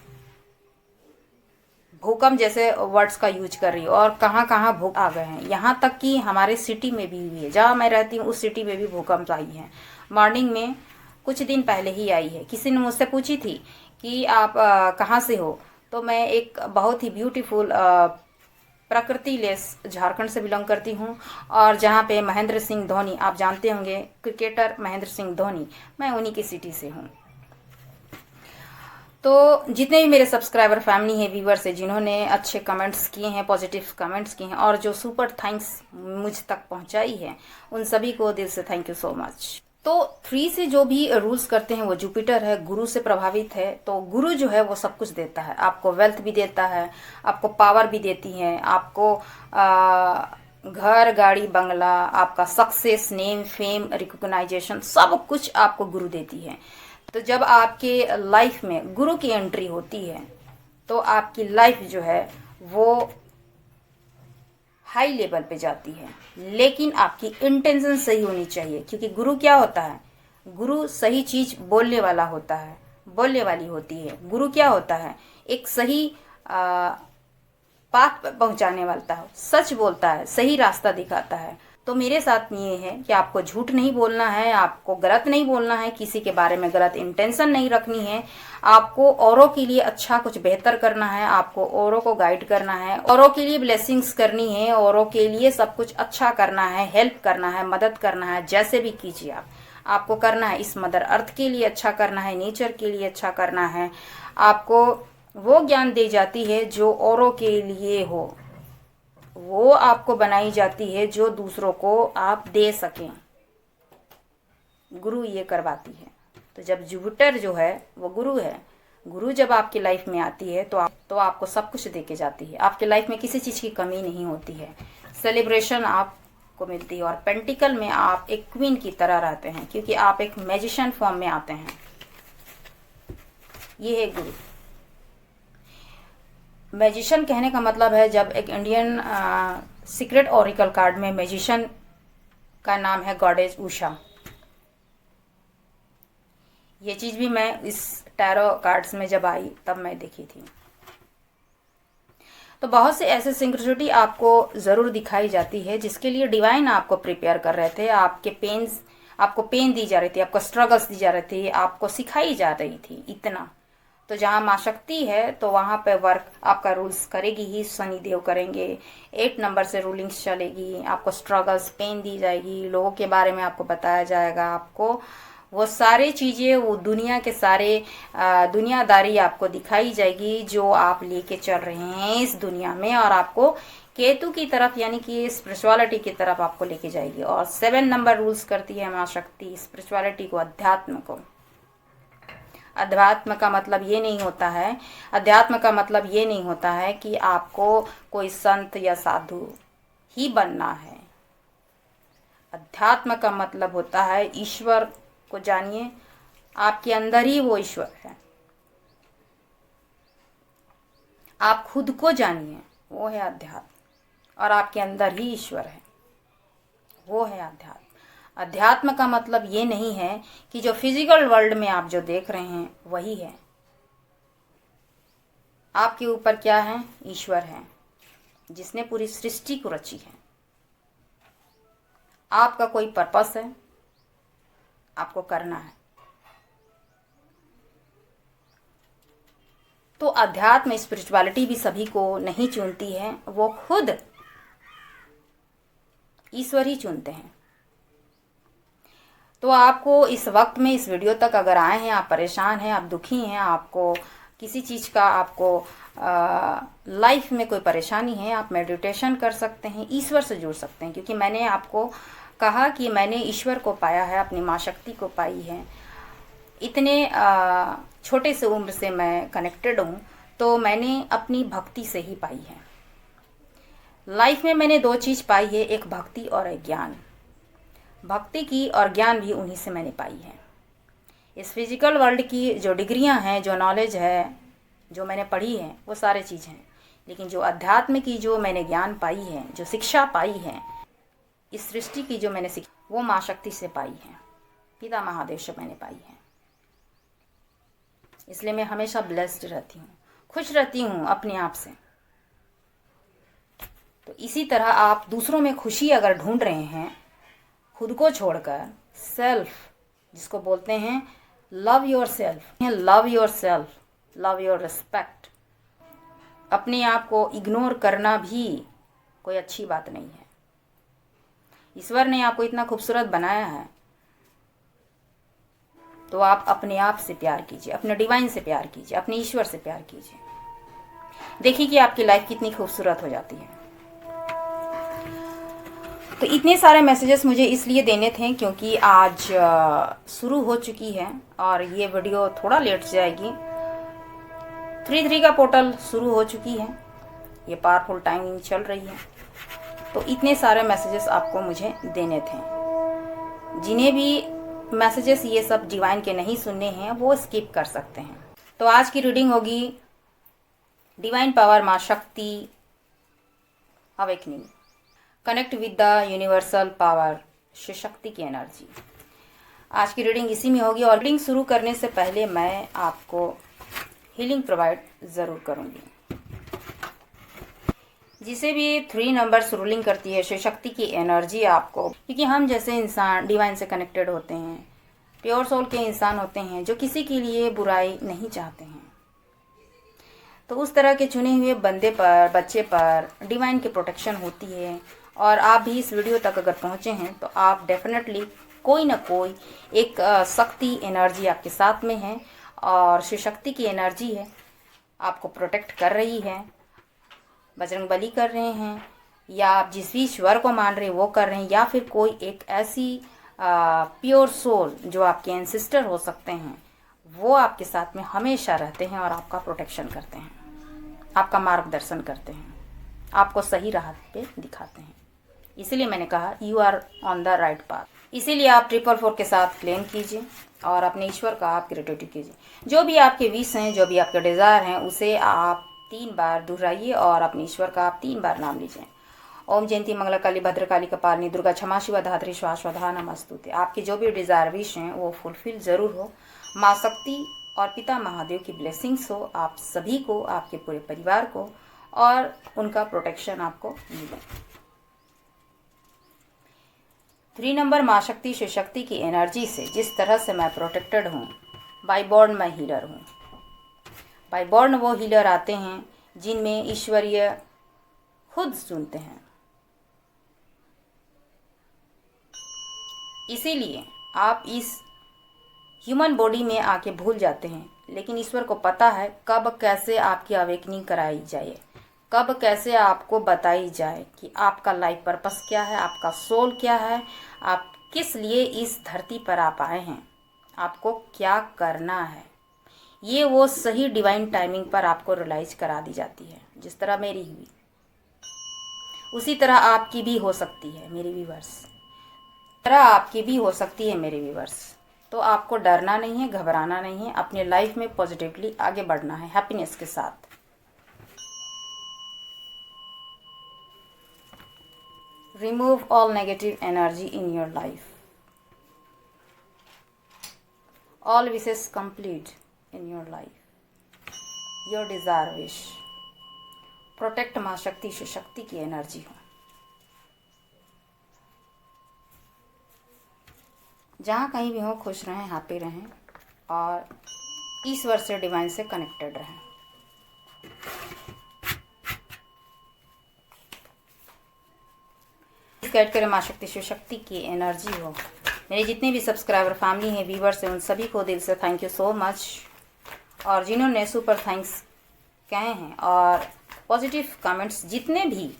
भूकंप जैसे वर्ड्स का यूज कर रही हूँ, और कहाँ कहाँ भूकंप आ गए हैं, यहाँ तक कि हमारे सिटी में भी हुई है। जहाँ मैं रहती हूँ उस सिटी में भी भूकंप आई है। मॉर्निंग में कुछ दिन पहले ही आई है। किसी ने मुझसे पूछी थी कि आप कहाँ से हो, तो मैं एक बहुत ही ब्यूटीफुल प्रकृति लेस झारखंड से बिलोंग करती हूँ, और जहाँ पे महेंद्र सिंह धोनी, आप जानते होंगे क्रिकेटर महेंद्र सिंह धोनी, मैं उन्हीं की सिटी से हूँ। तो जितने भी मेरे सब्सक्राइबर फैमिली हैं, व्यूवर्स हैं, जिन्होंने अच्छे कमेंट्स किए हैं, पॉजिटिव कमेंट्स किए हैं, और जो सुपर थैंक्स मुझ तक पहुंचाई है, उन सभी को दिल से थैंक यू सो मच। तो 3 से जो भी रूल्स करते हैं वो जुपिटर है, गुरु से प्रभावित है। तो गुरु जो है वो सब कुछ देता है, आपको वेल्थ भी देता है, आपको पावर भी देती है, आपको घर, गाड़ी, बंगला, आपका सक्सेस, नेम, फेम, रिकॉग्नाइजेशन, सब कुछ आपको गुरु देती है। तो जब आपके लाइफ में गुरु की एंट्री होती है तो आपकी लाइफ जो है वो हाई लेवल पे जाती है, लेकिन आपकी इंटेंशन सही होनी चाहिए। क्योंकि गुरु क्या होता है, गुरु सही चीज बोलने वाला होता है, बोलने वाली होती है। गुरु क्या होता है, एक सही पाथ पहुंचाने वाला है, सच बोलता है, सही रास्ता दिखाता है। तो मेरे साथ ये है कि आपको झूठ नहीं बोलना है, आपको गलत नहीं बोलना है, किसी के बारे में गलत इंटेंशन नहीं रखनी है, आपको औरों के लिए अच्छा कुछ बेहतर करना है, आपको औरों को गाइड करना है, औरों के लिए ब्लेसिंग्स करनी है, औरों के लिए सब कुछ अच्छा करना है, हेल्प करना है, मदद करना है। जैसे भी कीजिए आपको करना है, इस मदर अर्थ के लिए अच्छा करना है, नेचर के लिए अच्छा करना है। आपको वो ज्ञान दी जाती है जो औरों के लिए हो, वो आपको बनाई जाती है जो दूसरों को आप दे सकें। गुरु ये करवाती है। तो जब जुपिटर जो है वो गुरु है, गुरु जब आपकी लाइफ में आती है तो आपको सब कुछ दे के जाती है। आपकी लाइफ में किसी चीज की कमी नहीं होती है, सेलिब्रेशन आपको मिलती है, और पेंटिकल में आप एक क्वीन की तरह रहते हैं, क्योंकि आप एक मैजिशियन फॉर्म में आते हैं। ये है गुरु। मैजिशियन कहने का मतलब है, जब एक इंडियन सीक्रेट ओरिकल कार्ड में मैजिशियन का नाम है गॉडेस उषा। ये चीज भी मैं इस टैरो कार्ड्स में जब आई तब मैं देखी थी। तो बहुत से ऐसे सिंक्रोनिसिटी आपको जरूर दिखाई जाती है जिसके लिए डिवाइन आपको प्रिपेयर कर रहे थे। आपको पेन दी जा रही थी, आपको स्ट्रगल्स दी जा रही थी, आपको सिखाई जा रही थी इतना। तो जहाँ माँ शक्ति है तो वहाँ पे वर्क आपका रूल्स करेगी ही, शनि देव करेंगे। 8 नंबर से रूलिंग्स चलेगी, आपको स्ट्रगल्स, पेन दी जाएगी, लोगों के बारे में आपको बताया जाएगा, आपको वो सारी चीज़ें, वो दुनिया के सारे दुनियादारी आपको दिखाई जाएगी जो आप लेके चल रहे हैं इस दुनिया में, और आपको केतु की तरफ यानी कि स्पिरिचुअलिटी की तरफ आपको लेके जाएगी। और 7 नंबर रूल्स करती है माँ शक्ति स्पिरिचुअलिटी को, अध्यात्म को। अध्यात्म का मतलब ये नहीं होता है, अध्यात्म का मतलब ये नहीं होता है कि आपको कोई संत या साधु ही बनना है। अध्यात्म का मतलब होता है ईश्वर को जानिए, आपके अंदर ही वो ईश्वर है। आप खुद को जानिए, वो है अध्यात्म, और आपके अंदर ही ईश्वर है, वो है अध्यात्म। अध्यात्म का मतलब ये नहीं है कि जो फिजिकल वर्ल्ड में आप जो देख रहे हैं वही है। आपके ऊपर क्या है? ईश्वर है, जिसने पूरी सृष्टि को रची है। आपका कोई पर्पस है, आपको करना है। तो अध्यात्म स्पिरिचुअलिटी भी सभी को नहीं चुनती है, वो खुद ईश्वर ही चुनते हैं। तो आपको इस वक्त में इस वीडियो तक अगर आए हैं, आप परेशान हैं, आप दुखी हैं, आपको किसी चीज़ का आपको लाइफ में कोई परेशानी है, आप मेडिटेशन कर सकते हैं, ईश्वर से जुड़ सकते हैं। क्योंकि मैंने आपको कहा कि मैंने ईश्वर को पाया है, अपनी माँ शक्ति को पाई है। इतने छोटे से उम्र से मैं कनेक्टेड हूँ, तो मैंने अपनी भक्ति से ही पाई है। लाइफ में मैंने दो चीज़ पाई है, एक भक्ति और एक ज्ञान। भक्ति की और ज्ञान भी उन्हीं से मैंने पाई है। इस फिजिकल वर्ल्ड की जो डिग्रियां हैं, जो नॉलेज है, जो मैंने पढ़ी है, वो सारे चीज़ हैं। लेकिन जो अध्यात्म की जो मैंने ज्ञान पाई है, जो शिक्षा पाई है, इस सृष्टि की जो मैंने शिक्षा, वो माँ शक्ति से पाई है, पिता महादेव से मैंने पाई है। इसलिए मैं हमेशा ब्लेस्ड रहती हूँ, खुश रहती हूँ अपने आप से। तो इसी तरह आप दूसरों में खुशी अगर ढूंढ रहे हैं, खुद को छोड़कर, सेल्फ जिसको बोलते हैं love your self, love your self, love your respect, अपने आप को इग्नोर करना भी कोई अच्छी बात नहीं है। ईश्वर ने आपको इतना खूबसूरत बनाया है, तो आप अपने आप से प्यार कीजिए, अपने डिवाइन से प्यार कीजिए, अपने ईश्वर से प्यार कीजिए। देखिए कि आपकी लाइफ कितनी खूबसूरत हो जाती है। तो इतने सारे मैसेजेस मुझे इसलिए देने थे क्योंकि आज शुरू हो चुकी है और ये वीडियो थोड़ा लेट जाएगी। 3-3 का पोर्टल शुरू हो चुकी है, ये पावरफुल टाइमिंग चल रही है। तो इतने सारे मैसेजेस आपको मुझे देने थे। जिन्हें भी मैसेजेस ये सब डिवाइन के नहीं सुनने हैं, वो स्किप कर सकते हैं। तो आज की रीडिंग होगी डिवाइन पावर, माँ Shakti, awakening, connect with the universal power, Shiv Shakti की एनर्जी। आज की रीडिंग इसी में होगी। और रीडिंग शुरू करने से पहले मैं आपको हीलिंग प्रोवाइड ज़रूर करूंगी। जिसे भी 3 नंबर्स रूलिंग करती है शिव शक्ति की एनर्जी आपको, क्योंकि हम जैसे इंसान डिवाइन से कनेक्टेड होते हैं, प्योर सोल के इंसान होते हैं जो किसी के लिए बुराई नहीं चाहते हैं। तो उस तरह के चुने हुए बंदे पर, बच्चे पर डिवाइन की प्रोटेक्शन होती है। और आप भी इस वीडियो तक अगर पहुंचे हैं तो आप डेफिनेटली कोई ना कोई एक शक्ति एनर्जी आपके साथ में है, और शिव शक्ति की एनर्जी है, आपको प्रोटेक्ट कर रही है, बजरंग बली कर रहे हैं, या आप जिस भी ईश्वर को मान रहे हैं वो कर रहे हैं, या फिर कोई एक ऐसी प्योर सोल जो आपके एंसेस्टर हो सकते हैं, वो आपके साथ में हमेशा रहते हैं और आपका प्रोटेक्शन करते हैं, आपका मार्गदर्शन करते हैं, आपको सही राह पे दिखाते हैं। इसीलिए मैंने कहा you are on the right path. इसीलिए आप 444 के साथ क्लेम कीजिए और अपने ईश्वर का आप ग्रेटिट्यूड कीजिए। जो भी आपके विश हैं, जो भी आपके डिज़ायर हैं, उसे आप 3 बार दोहराइए और अपने ईश्वर का आप 3 बार नाम लीजिए। ओम जयंती मंगला काली भद्रकाली कपालिनी दुर्गा क्षमा शिवा धात्री श्वासवधा नमस्तुते। आपके जो भी डिज़ायर विश हैं वो फुलफिल ज़रूर हो। माँ शक्ति और पिता महादेव की ब्लेसिंग्स हो आप सभी को, आपके पूरे परिवार को, और उनका प्रोटेक्शन आपको मिले। 3 नंबर माँ शक्ति शिव शक्ति की एनर्जी से जिस तरह से मैं प्रोटेक्टेड हूँ, बाय बॉर्न मैं हीलर हूँ। बाय बॉर्न वो हीलर आते हैं जिनमें ईश्वरीय खुद सुनते हैं। इसीलिए आप इस ह्यूमन बॉडी में आके भूल जाते हैं, लेकिन ईश्वर को पता है कब कैसे आपकी अवेकनिंग कराई जाए, कब कैसे आपको बताई जाए कि आपका लाइफ पर्पस क्या है, आपका सोल क्या है, आप किस लिए इस धरती पर आप आए हैं, आपको क्या करना है। ये वो सही डिवाइन टाइमिंग पर आपको रियलाइज करा दी जाती है। जिस तरह मेरी हुई उसी तरह आपकी भी हो सकती है मेरे व्यूअर्स, तरह आपकी भी हो सकती है मेरे व्यूअर्स। तो आपको डरना नहीं है, घबराना नहीं है, अपने लाइफ में पॉजिटिवली आगे बढ़ना है हैप्पीनेस के साथ। Remove all negative energy in your life. All wishes complete in your life. Your desire wish. Protect माँ शक्ति से शक्ति की एनर्जी हो। जहाँ कहीं भी हो खुश रहें, हैप्पी रहें और ईश्वर से, डिवाइन से कनेक्टेड रहें। गाइड करें माँ शक्ति शिव शक्ति की एनर्जी हो। मेरे जितने भी सब्सक्राइबर फैमिली हैं, व्यूवर्स हैं, उन सभी को दिल से थैंक यू सो मच। और जिन्होंने सुपर थैंक्स कहे हैं और पॉजिटिव कमेंट्स जितने भी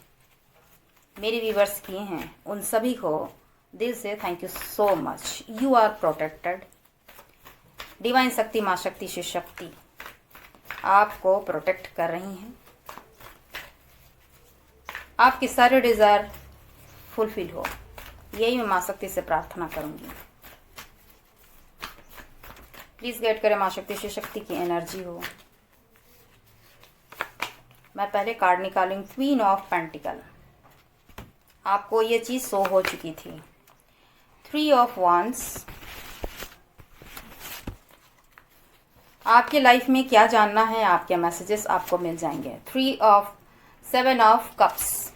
मेरे व्यूवर्स किए हैं, उन सभी को दिल से thank you so much. You are protected. Divine Shakti माँ शक्ति शिव शक्ति आपको प्रोटेक्ट कर रही हैं। आपके सारे डिज़ायर फुलफिल हो, यही मैं माँ शक्ति से प्रार्थना करूंगी। प्लीज गाइड करें माँ शक्ति शिव शक्ति की एनर्जी हो। मैं पहले कार्ड निकालूंगी क्वीन ऑफ पेंटिकल। आपको ये चीज शो हो चुकी थी। 3 ऑफ वांड्स। आपके लाइफ में क्या जानना है, आपके मैसेजेस आपको मिल जाएंगे। 7 ऑफ कप्स।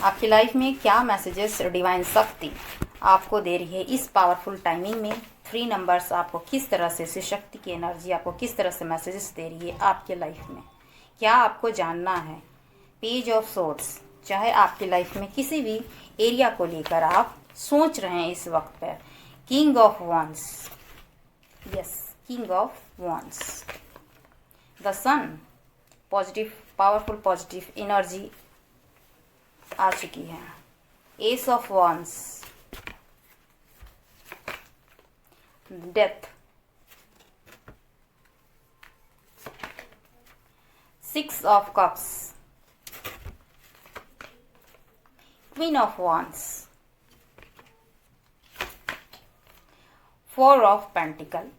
आपकी लाइफ में क्या मैसेजेस डिवाइन शक्ति आपको दे रही है इस पावरफुल टाइमिंग में। 3 नंबर्स आपको किस तरह से शिव शक्ति की एनर्जी आपको किस तरह से मैसेजेस दे रही है आपके लाइफ में, क्या आपको जानना है। Page of swords. चाहे आपकी लाइफ में किसी भी एरिया को लेकर आप सोच रहे हैं इस वक्त पर। King of wands. Yes, king of wands. The sun. Positive, powerful positive energy आ चुकी है। Ace of wands. Death. 6 of cups. Queen of wands. 4 of pentacle.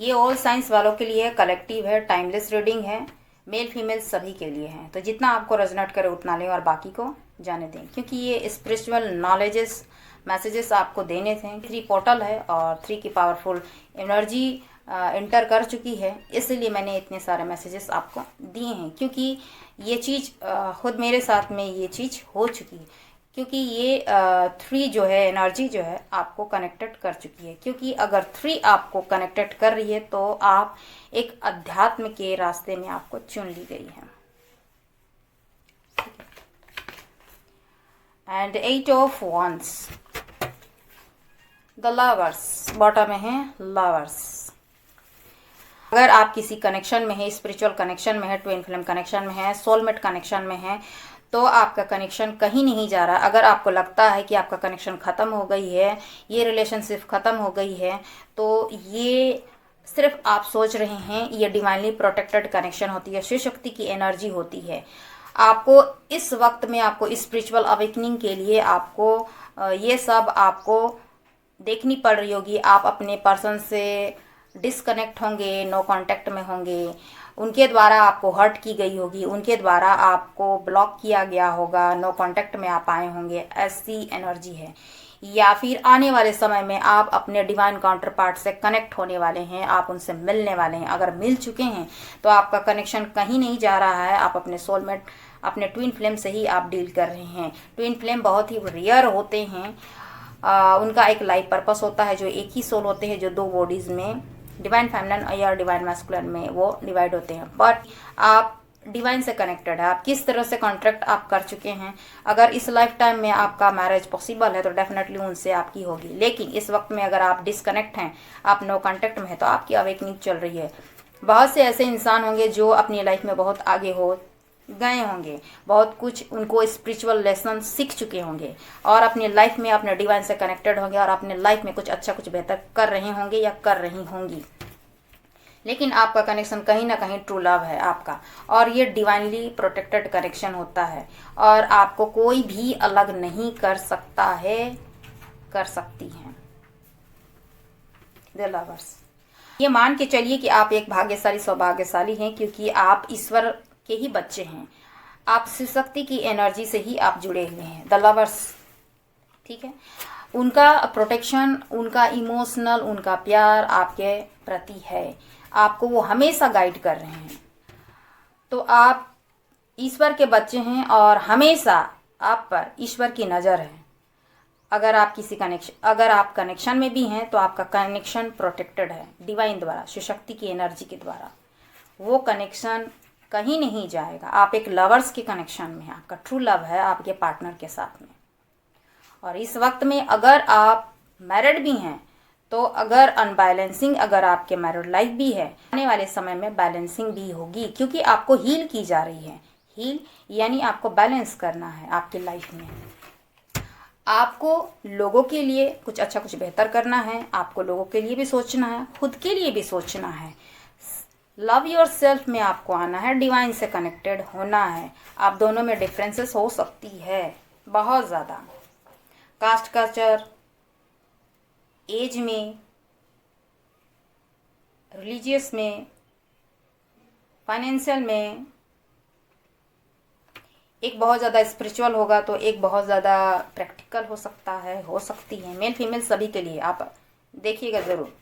ये ऑल साइंस वालों के लिए कलेक्टिव है, टाइमलेस रीडिंग है, मेल फीमेल सभी के लिए है। तो जितना आपको रेजोनेट करे उतना लें और बाकी को जाने दें, क्योंकि ये स्पिरिचुअल नॉलेजेस मैसेजेस आपको देने थे। 3 पोर्टल है और 3 की पावरफुल एनर्जी इंटर कर चुकी है, इसलिए मैंने इतने सारे मैसेजेस आपको दिए हैं। क्योंकि ये चीज़ खुद मेरे साथ में ये चीज़ हो चुकी है, क्योंकि ये 3 जो है एनर्जी जो है आपको कनेक्टेड कर चुकी है। क्योंकि अगर 3 आपको कनेक्टेड कर रही है तो आप एक अध्यात्म के रास्ते में आपको चुन ली गई है। And 8 of wands. The lovers. Bottom में है लवर्स। अगर आप किसी कनेक्शन में है, स्पिरिचुअल कनेक्शन में है, ट्विन फ्लेम कनेक्शन में है, सोलमेट कनेक्शन में है, तो आपका कनेक्शन कहीं नहीं जा रहा। अगर आपको लगता है कि आपका कनेक्शन ख़त्म हो गई है, ये रिलेशनशिप ख़त्म हो गई है, तो ये सिर्फ आप सोच रहे हैं। ये डिवाइनली प्रोटेक्टेड कनेक्शन होती है, शिव शक्ति की एनर्जी होती है। आपको इस वक्त में आपको स्पिरिचुअल अवेकनिंग के लिए आपको ये सब आपको देखनी पड़ रही होगी। आप अपने पर्सन से डिसकनेक्ट होंगे, नो कांटेक्ट में होंगे, उनके द्वारा आपको हर्ट की गई होगी, उनके द्वारा आपको ब्लॉक किया गया होगा, नो कांटेक्ट में आप आए होंगे, ऐसी एनर्जी है। या फिर आने वाले समय में आप अपने डिवाइन काउंटर पार्ट से कनेक्ट होने वाले हैं, आप उनसे मिलने वाले हैं। अगर मिल चुके हैं तो आपका कनेक्शन कहीं नहीं जा रहा है, आप अपने सोलमेट, अपने ट्विन फ्लेम से ही आप डील कर रहे हैं। ट्विन फ्लेम बहुत ही रेयर होते हैं। उनका एक लाइफ पर्पस होता है, जो एक ही सोल होते हैं, जो 2 बॉडीज में डिवाइन फेमिनिन या डिवाइन मैस्कुलिन में वो डिवाइड होते हैं। बट आप डिवाइन से कनेक्टेड है, आप किस तरह से कॉन्ट्रैक्ट आप कर चुके हैं। अगर इस लाइफ टाइम में आपका मैरिज पॉसिबल है तो डेफिनेटली उनसे आपकी होगी। लेकिन इस वक्त में अगर आप डिसकनेक्ट हैं, आप नो कॉन्टैक्ट में हैं, तो आपकी अवेकनिंग चल रही है। बहुत से ऐसे इंसान होंगे जो अपनी लाइफ में बहुत आगे हो गए होंगे, बहुत कुछ उनको स्पिरिचुअल लेसन सीख चुके होंगे और अपनी लाइफ में अपने डिवाइन से कनेक्टेड होंगे और अपने लाइफ में कुछ अच्छा कुछ बेहतर कर रहे होंगे या कर रही होंगी। लेकिन आपका कनेक्शन कहीं ना कहीं ट्रू लव है आपका, और ये डिवाइनली प्रोटेक्टेड कनेक्शन होता है और आपको कोई भी अलग नहीं कर सकता है, कर सकती हैं द लवर्स। ये मान के चलिए कि आप एक भाग्यशाली सौभाग्यशाली हैं, क्योंकि आप ईश्वर के ही बच्चे हैं। आप शिव शक्ति की एनर्जी से ही आप जुड़े हुए हैं, द लवर्स। ठीक है, उनका प्रोटेक्शन, उनका इमोशनल, उनका प्यार आपके प्रति है, आपको वो हमेशा गाइड कर रहे हैं। तो आप ईश्वर के बच्चे हैं और हमेशा आप पर ईश्वर की नज़र है। अगर आप कनेक्शन में भी हैं तो आपका कनेक्शन प्रोटेक्टेड है डिवाइन द्वारा, शिव शक्ति की एनर्जी के द्वारा। वो कनेक्शन कहीं नहीं जाएगा। आप एक लवर्स के कनेक्शन में हैं, आपका ट्रू लव है आपके पार्टनर के साथ में। और इस वक्त में अगर आप मैरिड भी हैं तो अगर अनबैलेंसिंग, अगर आपके मैरिड लाइफ भी है, आने वाले समय में बैलेंसिंग भी होगी, क्योंकि आपको हील की जा रही है। हील यानी आपको बैलेंस करना है आपकी लाइफ में। आपको लोगों के लिए कुछ अच्छा कुछ बेहतर करना है, आपको लोगों के लिए भी सोचना है, खुद के लिए भी सोचना है। लव योर सेल्फ में आपको आना है, डिवाइन से कनेक्टेड होना है। आप दोनों में डिफरेंसेस हो सकती है बहुत ज़्यादा, कास्ट कल्चर, एज में, रिलीजियस में, फाइनेंशियल में। एक बहुत ज़्यादा स्पिरिचुअल होगा तो एक बहुत ज़्यादा प्रैक्टिकल हो सकता है, हो सकती है। मेल फीमेल सभी के लिए आप देखिएगा ज़रूर।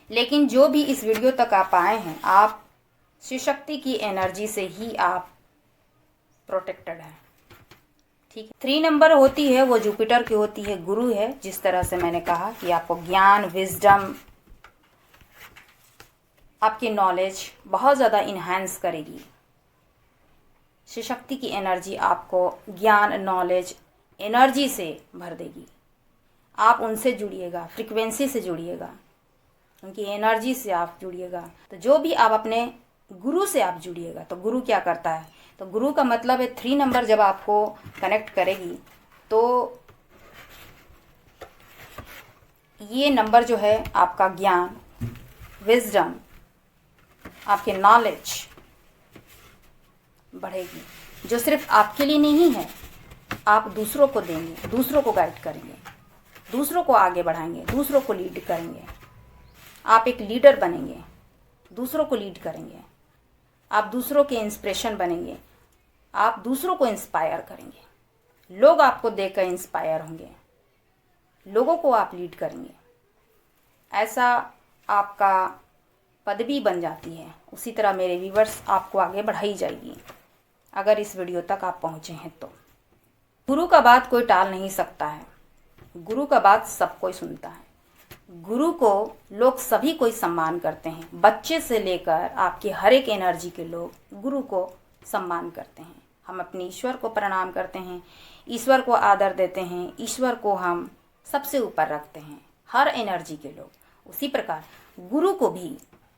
लेकिन जो भी इस वीडियो तक आप आए हैं, आप शिव शक्ति की एनर्जी से ही आप प्रोटेक्टेड हैं। ठीक है, 3 नंबर होती है वो जुपिटर की होती है, गुरु है। जिस तरह से मैंने कहा कि आपको ज्ञान, विजडम, आपकी नॉलेज बहुत ज़्यादा इन्हांस करेगी। शिव शक्ति की एनर्जी आपको ज्ञान, नॉलेज, एनर्जी से भर देगी। आप उनसे जुड़िएगा, फ्रीक्वेंसी से जुड़िएगा, उनकी एनर्जी से आप जुड़िएगा। तो जो भी आप अपने गुरु से आप जुड़िएगा, तो गुरु क्या करता है, तो गुरु का मतलब है 3 नंबर जब आपको कनेक्ट करेगी तो ये नंबर जो है आपका ज्ञान, विजडम, आपके नॉलेज बढ़ेगी, जो सिर्फ आपके लिए नहीं है, आप दूसरों को देंगे, दूसरों को गाइड करेंगे, दूसरों को आगे बढ़ाएंगे, दूसरों को लीड करेंगे। आप एक लीडर बनेंगे, दूसरों को लीड करेंगे, आप दूसरों के इंस्पिरेशन बनेंगे, आप दूसरों को इंस्पायर करेंगे, लोग आपको देखकर इंस्पायर होंगे, लोगों को आप लीड करेंगे। ऐसा आपका पदवी बन जाती है। उसी तरह मेरे व्यूवर्स आपको आगे बढ़ाई जाएगी अगर इस वीडियो तक आप पहुँचे हैं तो। गुरु का बात कोई टाल नहीं सकता है, गुरु का बात सब कोई सुनता है। गुरु को लोग सभी कोई सम्मान करते हैं, बच्चे से लेकर आपके हर एक एनर्जी के लोग गुरु को सम्मान करते हैं। हम अपने ईश्वर को प्रणाम करते हैं, ईश्वर को आदर देते हैं, ईश्वर को हम सबसे ऊपर रखते हैं, हर एनर्जी के लोग। उसी प्रकार गुरु को भी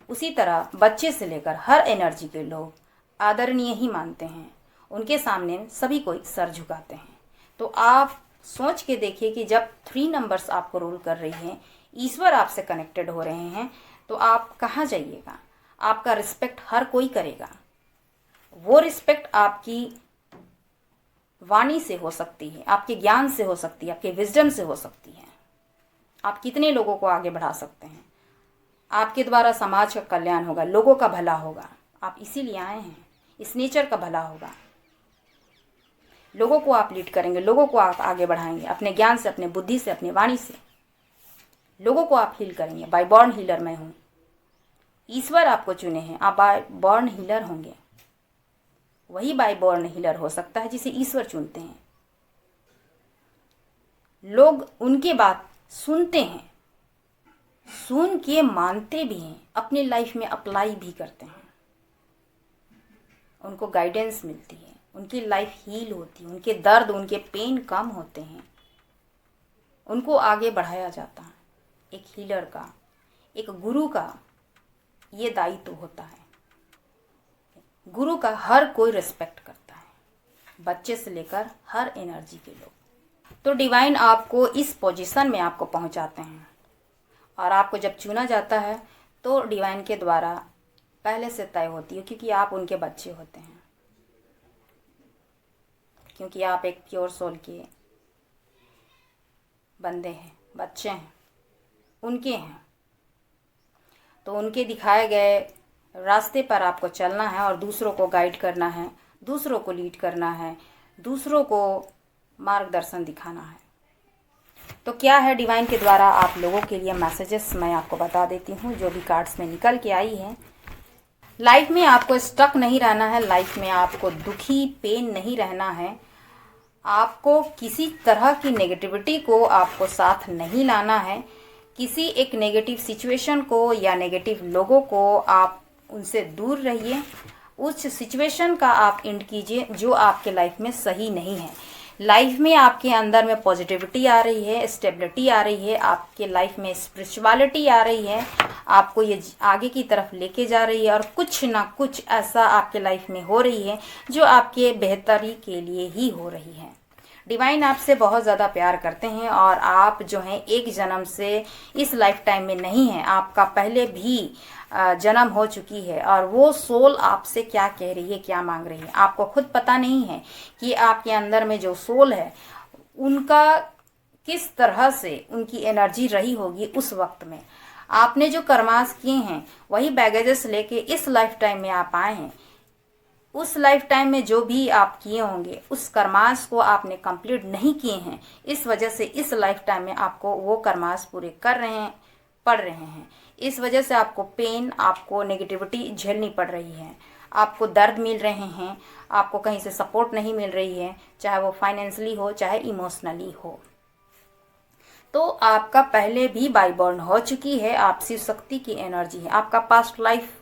उसी तरह बच्चे से लेकर हर एनर्जी के लोग आदरणीय ही मानते हैं, उनके सामने सभी कोई सर झुकाते हैं। तो आप सोच के देखिए कि जब 3 नंबर्स आपको रूल कर रही हैं, ईश्वर आपसे कनेक्टेड हो रहे हैं, तो आप कहाँ जाइएगा, आपका रिस्पेक्ट हर कोई करेगा। वो रिस्पेक्ट आपकी वाणी से हो सकती है, आपके ज्ञान से हो सकती है, आपके विजडम से हो सकती है। आप कितने लोगों को आगे बढ़ा सकते हैं, आपके द्वारा समाज का कल्याण होगा, लोगों का भला होगा। आप इसीलिए आए हैं, इस नेचर का भला होगा। लोगों को आप लीड करेंगे, लोगों को आप आगे बढ़ाएंगे, अपने ज्ञान से, अपने बुद्धि से, अपनी वाणी से लोगों को आप हील करेंगे। बाय बॉर्न हीलर मैं हूँ, ईश्वर आपको चुने हैं, आप बाय बॉर्न हीलर होंगे। वही बाय बॉर्न हीलर हो सकता है जिसे ईश्वर चुनते हैं। लोग उनके बात सुनते हैं, सुन के मानते भी हैं, अपनी लाइफ में अप्लाई भी करते हैं, उनको गाइडेंस मिलती है, उनकी लाइफ हील होती है, उनके दर्द, उनके पेन कम होते हैं, उनको आगे बढ़ाया जाता है। एक हीलर का, एक गुरु का ये दायित्व होता है। गुरु का हर कोई रिस्पेक्ट करता है, बच्चे से लेकर हर एनर्जी के लोग। तो डिवाइन आपको इस पोजीशन में आपको पहुंचाते हैं, और आपको जब चुना जाता है तो डिवाइन के द्वारा पहले से तय होती है, क्योंकि आप उनके बच्चे होते हैं, क्योंकि आप एक प्योर सोल के बंदे हैं, बच्चे हैं, उनके हैं। तो उनके दिखाए गए रास्ते पर आपको चलना है और दूसरों को गाइड करना है, दूसरों को लीड करना है, दूसरों को मार्गदर्शन दिखाना है। तो क्या है डिवाइन के द्वारा आप लोगों के लिए मैसेजेस, मैं आपको बता देती हूँ जो भी कार्ड्स में निकल के आई है। लाइफ में आपको स्टक नहीं रहना है, लाइफ में आपको दुखी पेन नहीं रहना है, आपको किसी तरह की नेगेटिविटी को आपको साथ नहीं लाना है। किसी एक नेगेटिव सिचुएशन को या नेगेटिव लोगों को आप उनसे दूर रहिए, उस सिचुएशन का आप एंड कीजिए जो आपके लाइफ में सही नहीं है। लाइफ में आपके अंदर में पॉजिटिविटी आ रही है, स्टेबिलिटी आ रही है, आपके लाइफ में स्पिरिचुअलिटी आ रही है, आपको ये आगे की तरफ लेके जा रही है, और कुछ ना कुछ ऐसा आपके लाइफ में हो रही है जो आपके बेहतरी के लिए ही हो रही है। डिवाइन आपसे बहुत ज़्यादा प्यार करते हैं, और आप जो हैं एक जन्म से इस लाइफ टाइम में नहीं है, आपका पहले भी जन्म हो चुकी है, और वो सोल आपसे क्या कह रही है, क्या मांग रही है, आपको खुद पता नहीं है कि आपके अंदर में जो सोल है उनका किस तरह से उनकी एनर्जी रही होगी उस वक्त में। आपने जो कर्मास किए हैं वही बैगेजेस लेके इस लाइफ टाइम में आप आए हैं। उस लाइफ टाइम में जो भी आप किए होंगे उस कर्मास को आपने कंप्लीट नहीं किए हैं, इस वजह से इस लाइफ टाइम में आपको वो कर्मास पूरे पड़ रहे हैं। इस वजह से आपको पेन, आपको नेगेटिविटी झेलनी पड़ रही है, आपको दर्द मिल रहे हैं, आपको कहीं से सपोर्ट नहीं मिल रही है, चाहे वो फाइनेंशियली हो चाहे इमोशनली हो। तो आपका पहले भी बाई बॉर्न हो चुकी है, आप शिव शक्ति की एनर्जी है, आपका पास्ट लाइफ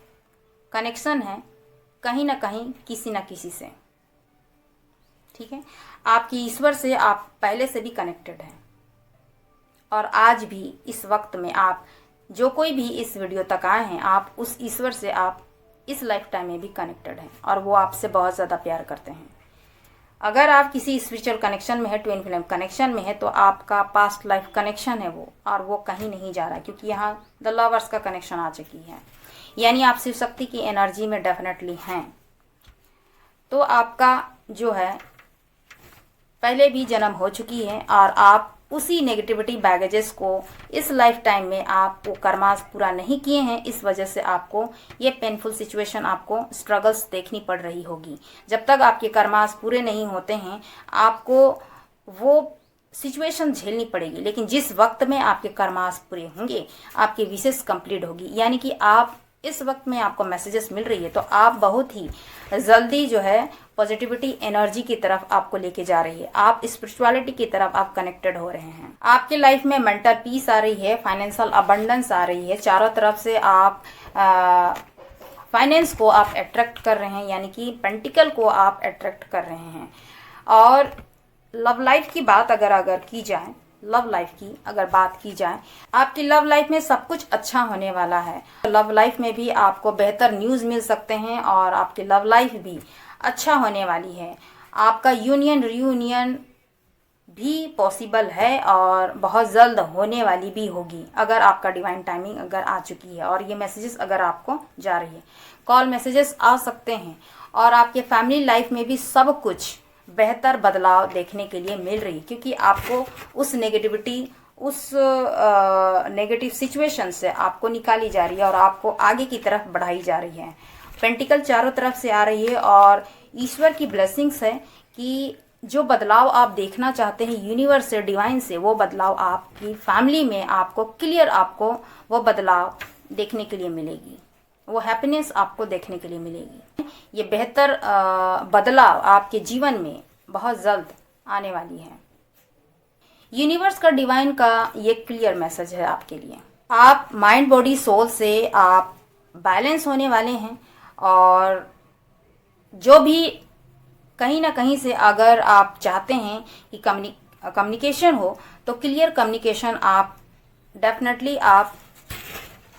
कनेक्शन है कहीं ना कहीं किसी ना किसी से, ठीक है। आपकी ईश्वर से आप पहले से भी कनेक्टेड हैं, और आज भी इस वक्त में आप जो कोई भी इस वीडियो तक आए हैं, आप उस ईश्वर से आप इस लाइफ टाइम में भी कनेक्टेड हैं, और वो आपसे बहुत ज़्यादा प्यार करते हैं। अगर आप किसी स्पिरिचुअल कनेक्शन में है, ट्विन फ्लेम कनेक्शन में है, तो आपका पास्ट लाइफ कनेक्शन है वो, और वो कहीं नहीं जा रहा, क्योंकि यहाँ द लवर्स का कनेक्शन आ चुकी है, यानी आप शिव शक्ति की एनर्जी में डेफिनेटली हैं। तो आपका जो है पहले भी जन्म हो चुकी है, और आप उसी नेगेटिविटी बैगेजेस को इस लाइफ टाइम में आप वो कर्मास पूरा नहीं किए हैं, इस वजह से आपको ये पेनफुल सिचुएशन, आपको स्ट्रगल्स देखनी पड़ रही होगी। जब तक आपके कर्मास पूरे नहीं होते हैं आपको वो सिचुएशन झेलनी पड़ेगी, लेकिन जिस वक्त में आपके कर्मास पूरे होंगे आपकी विशेष कंप्लीट होगी, यानी कि आप इस वक्त में आपको मैसेजेस मिल रही है, तो आप बहुत ही जल्दी जो है पॉजिटिविटी एनर्जी की तरफ आपको लेके जा रही है, आप स्पिरिचुअलिटी की तरफ आप कनेक्टेड हो रहे हैं। आपके लाइफ में मेंटल पीस आ रही है, फाइनेंशियल अबंडेंस आ रही है, चारों तरफ से आप फाइनेंस को आप अट्रैक्ट कर रहे हैं, यानी कि पेंटिकल को आप अट्रैक्ट कर रहे हैं। और लव लाइफ की बात अगर की जाए, लव लाइफ की अगर बात की जाए, आपकी लव लाइफ में सब कुछ अच्छा होने वाला है। लव लाइफ में भी आपको बेहतर न्यूज़ मिल सकते हैं, और आपकी लव लाइफ भी अच्छा होने वाली है। आपका यूनियन रियूनियन भी पॉसिबल है, और बहुत जल्द होने वाली भी होगी, अगर आपका डिवाइन टाइमिंग अगर आ चुकी है और ये मैसेजेस अगर आपको जा रही है। कॉल मैसेजेस आ सकते हैं, और आपके फैमिली लाइफ में भी सब कुछ बेहतर बदलाव देखने के लिए मिल रही है, क्योंकि आपको उस नेगेटिविटी, उस नेगेटिव सिचुएशन से आपको निकाली जा रही है और आपको आगे की तरफ बढ़ाई जा रही है। पेंटिकल चारों तरफ से आ रही है, और ईश्वर की ब्लेसिंग्स है कि जो बदलाव आप देखना चाहते हैं यूनिवर्स से, डिवाइन से, वो बदलाव आपकी फैमिली में आपको क्लियर, आपको वो बदलाव देखने के लिए मिलेगी, वो हैप्पीनेस आपको देखने के लिए मिलेगी। ये बेहतर बदलाव आपके जीवन में बहुत जल्द आने वाली है। यूनिवर्स का, डिवाइन का ये क्लियर मैसेज है आपके लिए। आप माइंड बॉडी सोल से आप बैलेंस होने वाले हैं, और जो भी कहीं ना कहीं से अगर आप चाहते हैं कि कम्युनिकेशन हो, तो क्लियर कम्युनिकेशन आप डेफिनेटली आप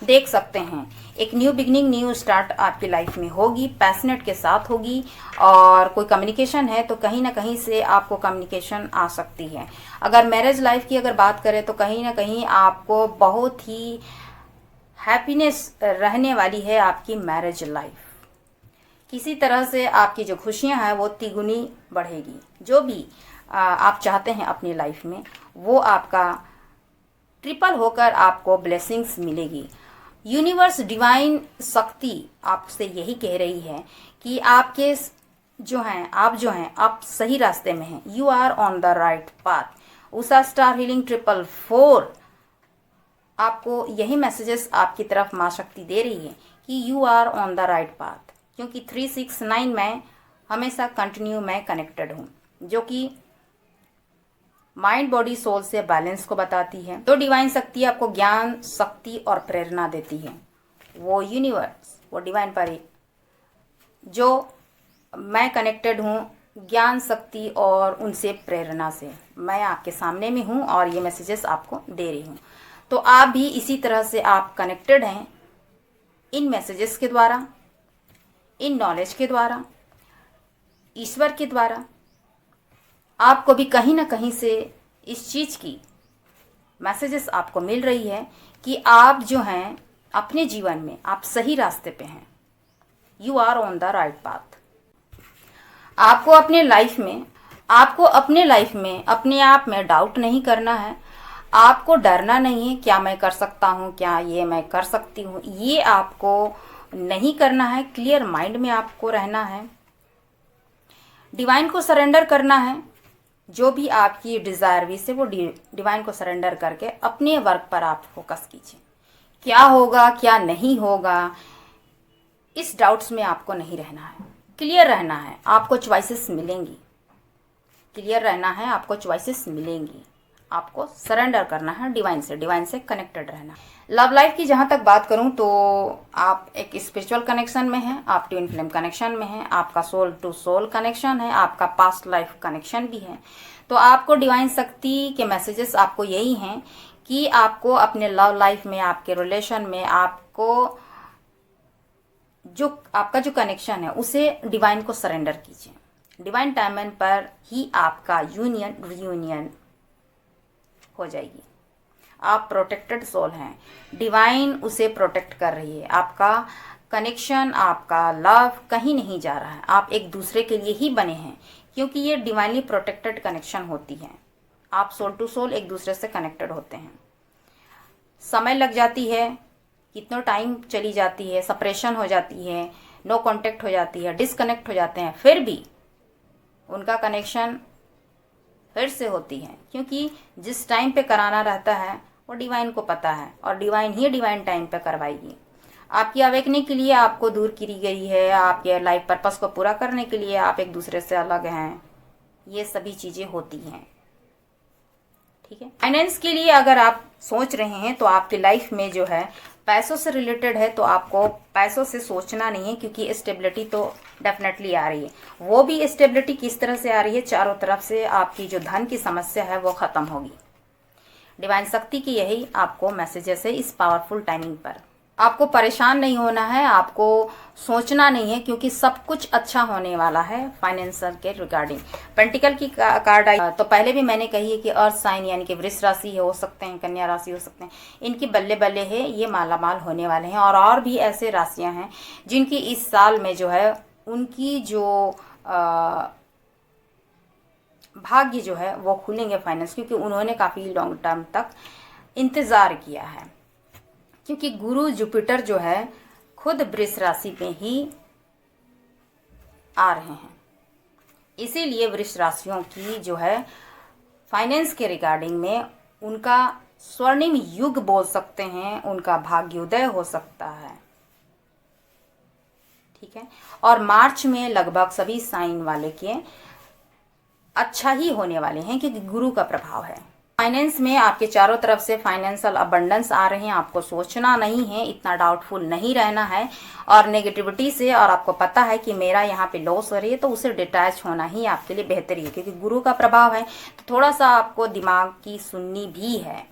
देख सकते हैं। एक न्यू बिगनिंग, न्यू स्टार्ट आपकी लाइफ में होगी, पैशनेट के साथ होगी। और कोई कम्युनिकेशन है तो कहीं ना कहीं से आपको कम्युनिकेशन आ सकती है। अगर मैरिज लाइफ की अगर बात करें तो कहीं ना कहीं आपको बहुत ही हैप्पीनेस रहने वाली है आपकी मैरिज लाइफ। किसी तरह से आपकी जो खुशियां हैं वो तिगुनी बढ़ेगी। जो भी आप चाहते हैं अपनी लाइफ में वो आपका ट्रिपल होकर आपको ब्लेसिंग्स मिलेगी। यूनिवर्स डिवाइन शक्ति आपसे यही कह रही है कि आपके जो हैं आप सही रास्ते में हैं। You are on the right path. Usha star healing 444 आपको यही मैसेजेस आपकी तरफ माँ शक्ति दे रही है कि you are on the right path. क्योंकि 369 में हमेशा कंटिन्यू मैं कनेक्टेड हूँ, जो कि माइंड बॉडी सोल से बैलेंस को बताती है। तो डिवाइन शक्ति आपको ज्ञान, शक्ति और प्रेरणा देती है। वो यूनिवर्स, वो डिवाइन पर जो मैं कनेक्टेड हूँ ज्ञान, शक्ति और उनसे प्रेरणा से, मैं आपके सामने में हूँ और ये मैसेजेस आपको दे रही हूँ। तो आप भी इसी तरह से आप कनेक्टेड हैं इन मैसेजेस के द्वारा, इन नॉलेज के द्वारा, ईश्वर के द्वारा। आपको भी कहीं ना कहीं से इस चीज़ की मैसेजेस आपको मिल रही है कि आप जो हैं अपने जीवन में आप सही रास्ते पे हैं। You are on the right path. आपको अपने लाइफ में अपने आप में डाउट नहीं करना है। आपको डरना नहीं है क्या मैं कर सकता हूँ, क्या ये मैं कर सकती हूँ, ये आपको नहीं करना है। क्लियर माइंड में आपको रहना है। डिवाइन को सरेंडर करना है। जो भी आपकी डिज़ायर विश है वो डिवाइन को सरेंडर करके अपने वर्क पर आप फोकस कीजिए। क्या होगा क्या नहीं होगा इस डाउट्स में आपको नहीं रहना है। क्लियर रहना है, आपको चॉइसेस मिलेंगी। क्लियर रहना है, आपको चॉइसेस मिलेंगी। आपको सरेंडर करना है डिवाइन से कनेक्टेड रहना। लव लाइफ की जहाँ तक बात करूँ तो आप एक स्पिरिचुअल कनेक्शन में हैं, आप ट्विन फ्लेम कनेक्शन में हैं, आपका सोल टू सोल कनेक्शन है, आपका पास्ट लाइफ कनेक्शन भी है। तो आपको डिवाइन शक्ति के मैसेजेस आपको यही हैं कि आपको अपने लव लाइफ में, आपके रिलेशन में, आपको जो आपका जो कनेक्शन है उसे डिवाइन को सरेंडर कीजिए। डिवाइन टाइमलाइन पर ही आपका यूनियन रियूनियन हो जाएगी। आप प्रोटेक्टेड सोल हैं, डिवाइन उसे प्रोटेक्ट कर रही है। आपका कनेक्शन, आपका लव कहीं नहीं जा रहा है। आप एक दूसरे के लिए ही बने हैं क्योंकि ये डिवाइनली प्रोटेक्टेड कनेक्शन होती है। आप सोल टू सोल एक दूसरे से कनेक्टेड होते हैं। समय लग जाती है, कितना टाइम चली जाती है, सेपरेशन हो जाती है, नो कांटेक्ट हो जाती है, डिस्कनेक्ट हो जाते हैं, फिर भी उनका कनेक्शन फिर से होती है। क्योंकि जिस टाइम पे कराना रहता है वो डिवाइन को पता है और डिवाइन ही डिवाइन टाइम पे करवाएगी। आपकी अवेकनिंग के लिए आपको दूर की गई है, आपके लाइफ पर्पस को पूरा करने के लिए आप एक दूसरे से अलग हैं। ये सभी चीज़ें होती हैं। ठीक है। फाइनेंस के लिए अगर आप सोच रहे हैं तो आपकी लाइफ में जो है पैसों से रिलेटेड है तो आपको पैसों से सोचना नहीं है क्योंकि स्टेबिलिटी तो डेफिनेटली आ रही है। वो भी स्टेबिलिटी किस तरह से आ रही है, चारों तरफ से आपकी जो धन की समस्या है वो खत्म होगी। डिवाइन शक्ति की यही आपको मैसेजेस है इस पावरफुल टाइमिंग पर। आपको परेशान नहीं होना है, आपको सोचना नहीं है क्योंकि सब कुछ अच्छा होने वाला है फाइनेंशियल के रिगार्डिंग। पेंटिकल की कार्ड आई तो पहले भी मैंने कही है कि अर्थ साइन यानी कि वृष राशि हो सकते हैं, कन्या राशि हो सकते हैं, इनकी बल्ले बल्ले है, ये मालामाल होने वाले हैं। और भी ऐसे राशियां हैं जिनकी इस साल में जो है उनकी जो भाग्य जो है वो खुलेंगे फाइनेंस, क्योंकि उन्होंने काफ़ी लॉन्ग टर्म तक इंतज़ार किया है। क्योंकि गुरु जुपिटर जो है खुद वृष राशि में ही आ रहे हैं, इसीलिए वृष राशियों की जो है फाइनेंस के रिगार्डिंग में उनका स्वर्णिम युग बोल सकते हैं, उनका भाग्योदय हो सकता है। ठीक है। और मार्च में लगभग सभी साइन वाले के अच्छा ही होने वाले हैं क्योंकि गुरु का प्रभाव है। फाइनेंस में आपके चारों तरफ से फाइनेंशियल अबंडेंस आ रहे हैं। आपको सोचना नहीं है, इतना डाउटफुल नहीं रहना है और नेगेटिविटी से, और आपको पता है कि मेरा यहाँ पे लॉस हो रही है तो उसे डिटैच होना ही आपके लिए बेहतरी है क्योंकि गुरु का प्रभाव है। तो थोड़ा सा आपको दिमाग की सुननी भी है।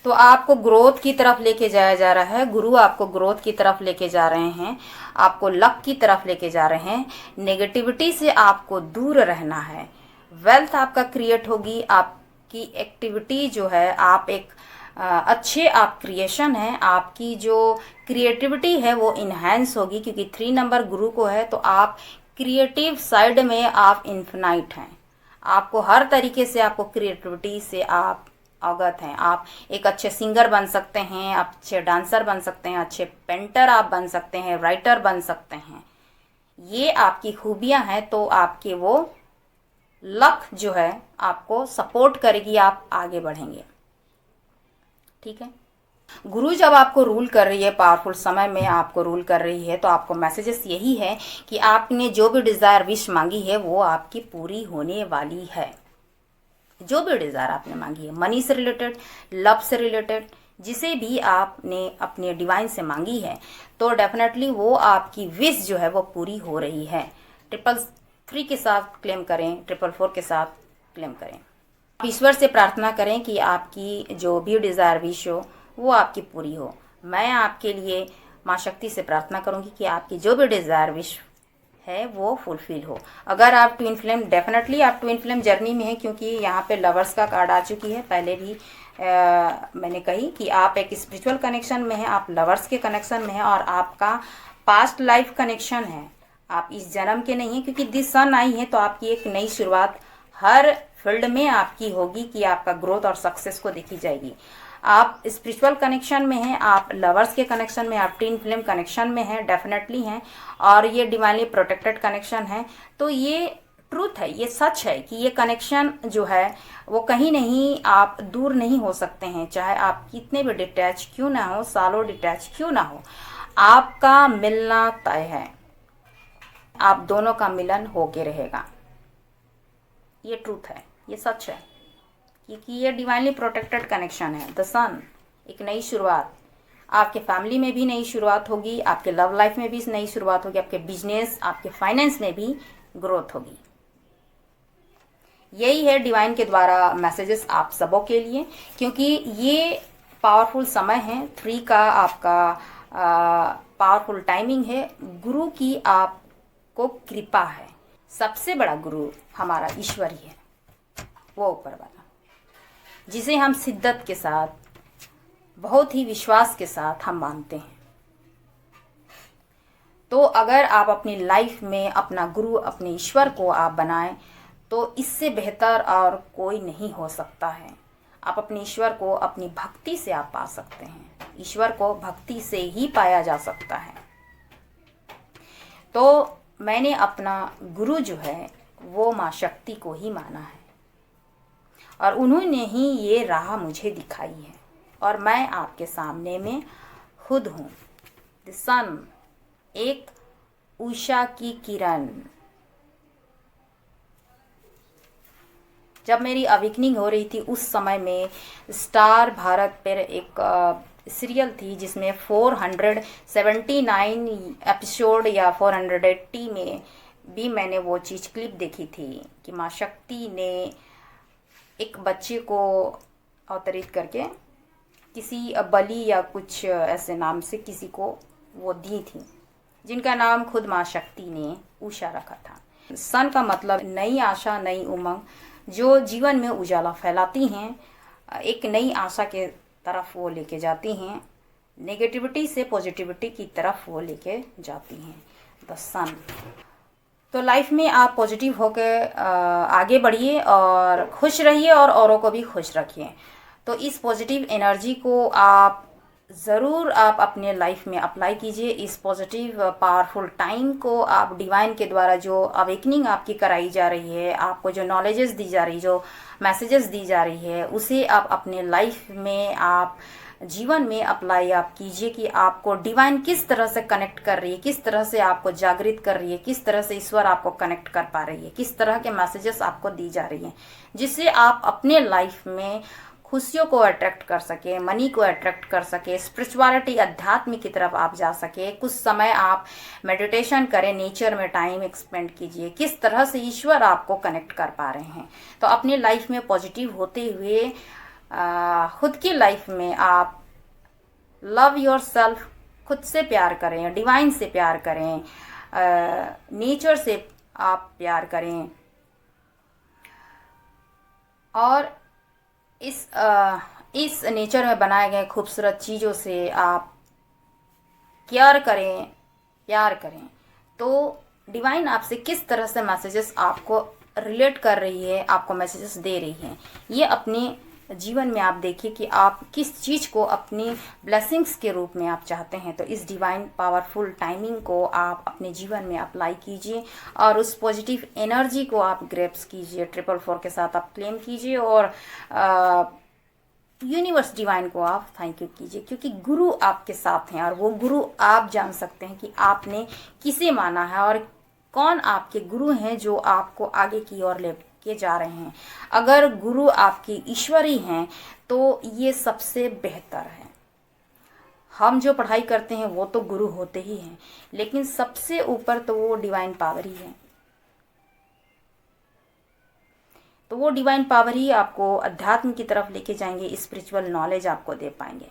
तो आपको ग्रोथ की तरफ लेके जाया जा रहा है। गुरु आपको ग्रोथ की तरफ लेके जा रहे हैं, आपको लक की तरफ लेके जा रहे हैं। नेगेटिविटी से आपको दूर रहना है। वेल्थ आपका क्रिएट होगी, आपकी एक्टिविटी जो है, आप एक अच्छे आप क्रिएशन है, आपकी जो क्रिएटिविटी है वो इन्हेंस होगी, क्योंकि 3 नंबर गुरु को है। तो आप क्रिएटिव साइड में आप इन्फिनाइट हैं। आपको हर तरीके से, आपको क्रिएटिविटी से आप अवगत हैं। आप एक अच्छे सिंगर बन सकते हैं, अच्छे डांसर बन सकते हैं, अच्छे पेंटर आप बन सकते हैं, राइटर बन सकते हैं। ये आपकी खूबियां हैं। तो आपके वो लक जो है आपको सपोर्ट करेगी, आप आगे बढ़ेंगे। ठीक है। गुरु जब आपको रूल कर रही है, पावरफुल समय में आपको रूल कर रही है, तो आपको मैसेजेस यही है कि आपने जो भी डिज़ायर विश मांगी है वो आपकी पूरी होने वाली है। जो भी डिज़ायर आपने मांगी है, मनी से रिलेटेड, लव से रिलेटेड, जिसे भी आपने अपने डिवाइन से मांगी है, तो डेफिनेटली वो आपकी विश जो है वो पूरी हो रही है। 333 के साथ क्लेम करें, 444 के साथ क्लेम करें। ईश्वर से प्रार्थना करें कि आपकी जो भी डिज़ायर विश हो वो आपकी पूरी हो। मैं आपके लिए माँ शक्ति से प्रार्थना करूंगी कि आपकी जो भी डिज़ायर विश है वो फुलफिल हो। अगर आप ट्विन फ्लेम, डेफिनेटली आप ट्विन फ्लेम जर्नी में हैं, क्योंकि यहाँ पे लवर्स का कार्ड आ चुकी है। पहले भी मैंने कही कि आप एक स्पिरिचुअल कनेक्शन में हैं, आप लवर्स के कनेक्शन में हैं, और आपका पास्ट लाइफ कनेक्शन है। आप इस जन्म के नहीं हैं, क्योंकि दिस सन आई है। तो आपकी एक नई शुरुआत हर फील्ड में आपकी होगी कि आपका ग्रोथ और सक्सेस को देखी जाएगी। आप स्पिरिचुअल कनेक्शन में हैं, आप लवर्स के कनेक्शन में, आप ट्विन फ्लेम कनेक्शन में हैं, डेफिनेटली हैं, और ये डिवाइनली प्रोटेक्टेड कनेक्शन है। तो ये ट्रूथ है, ये सच है कि ये कनेक्शन जो है वो कहीं नहीं, आप दूर नहीं हो सकते हैं। चाहे आप कितने भी डिटैच क्यों ना हो, सालों डिटैच क्यों ना हो, आपका मिलना तय है। आप दोनों का मिलन होके रहेगा। ये ट्रूथ है, ये सच है, क्योंकि ये डिवाइनली प्रोटेक्टेड कनेक्शन है। द सन, एक नई शुरुआत, आपके फैमिली में भी नई शुरुआत होगी, आपके लव लाइफ में भी नई शुरुआत होगी, आपके बिजनेस, आपके फाइनेंस में भी ग्रोथ होगी। यही है डिवाइन के द्वारा मैसेजेस आप सबों के लिए, क्योंकि ये पावरफुल समय है। 3 का आपका पावरफुल टाइमिंग है। गुरु की आपको कृपा है। सबसे बड़ा गुरु हमारा ईश्वर ही है, वो ऊपर वाला, जिसे हम शिद्दत के साथ, बहुत ही विश्वास के साथ हम मानते हैं। तो अगर आप अपनी लाइफ में अपना गुरु, अपने ईश्वर को आप बनाएं, तो इससे बेहतर और कोई नहीं हो सकता है। आप अपने ईश्वर को अपनी भक्ति से आप पा सकते हैं। ईश्वर को भक्ति से ही पाया जा सकता है। तो मैंने अपना गुरु जो है वो माँ शक्ति को ही माना है, और उन्होंने ही ये राह मुझे दिखाई है, और मैं आपके सामने में खुद हूँ। द सन, एक उषा की किरण। जब मेरी अवेकनिंग हो रही थी उस समय में स्टार भारत पर एक सीरियल थी जिसमें 479 एपिसोड या 480 में भी मैंने वो चीज़ क्लिप देखी थी कि माँ शक्ति ने एक बच्चे को अवतरित करके किसी बलि या कुछ ऐसे नाम से किसी को वो दी थी, जिनका नाम खुद माँ शक्ति ने उषा रखा था। सन का मतलब नई आशा, नई उमंग, जो जीवन में उजाला फैलाती हैं, एक नई आशा के तरफ वो लेके जाती हैं, नेगेटिविटी से पॉजिटिविटी की तरफ वो लेके जाती हैं। द सन। तो लाइफ में आप पॉजिटिव होकर आगे बढ़िए और खुश रहिए, और औरों को भी खुश रखिए। तो इस पॉजिटिव एनर्जी को आप ज़रूर आप अपने लाइफ में अप्लाई कीजिए। इस पॉजिटिव पावरफुल टाइम को आप डिवाइन के द्वारा जो अवेकनिंग आपकी कराई जा रही है, आपको जो नॉलेजेस दी जा रही, जो मैसेजेस दी जा रही है, उसे आप अपने लाइफ में, आप जीवन में अप्लाई आप कीजिए कि आपको डिवाइन किस तरह से कनेक्ट कर रही है, किस तरह से आपको जागृत कर रही है, किस तरह से ईश्वर आपको कनेक्ट कर पा रही है, किस तरह के मैसेजेस आपको दी जा रही हैं, जिससे आप अपने लाइफ में खुशियों को अट्रैक्ट कर सके, मनी को अट्रैक्ट कर सके, स्पिरिचुअलिटी, अध्यात्म की तरफ आप जा सके। कुछ समय आप मेडिटेशन करें, नेचर में टाइम स्पेंड कीजिए, किस तरह से ईश्वर आपको कनेक्ट कर पा रहे हैं। तो अपनी लाइफ में पॉजिटिव होते हुए खुद की लाइफ में आप लव योर सेल्फ, खुद से प्यार करें, डिवाइन से प्यार करें, नेचर से आप प्यार करें और इस नेचर में बनाए गए खूबसूरत चीज़ों से आप केयर करें, प्यार करें। तो डिवाइन आपसे किस तरह से मैसेजेस आपको रिलेट कर रही है, आपको मैसेजेस दे रही है, ये अपने जीवन में आप देखिए कि आप किस चीज़ को अपनी ब्लेसिंग्स के रूप में आप चाहते हैं। तो इस डिवाइन पावरफुल टाइमिंग को आप अपने जीवन में अप्लाई कीजिए और उस पॉजिटिव एनर्जी को आप ग्रैब्स कीजिए, 444 के साथ आप क्लेम कीजिए और यूनिवर्स डिवाइन को आप थैंक यू कीजिए, क्योंकि गुरु आपके साथ हैं और वो गुरु आप जान सकते हैं कि आपने किसे माना है और कौन आपके गुरु हैं जो आपको आगे की ओर ले के जा रहे हैं। अगर गुरु आपके ईश्वरी हैं तो ये सबसे बेहतर है। हम जो पढ़ाई करते हैं वो तो गुरु होते ही हैं, लेकिन सबसे ऊपर तो वो डिवाइन पावर ही है। तो वो डिवाइन पावर ही आपको अध्यात्म की तरफ लेके जाएंगे, स्पिरिचुअल नॉलेज आपको दे पाएंगे।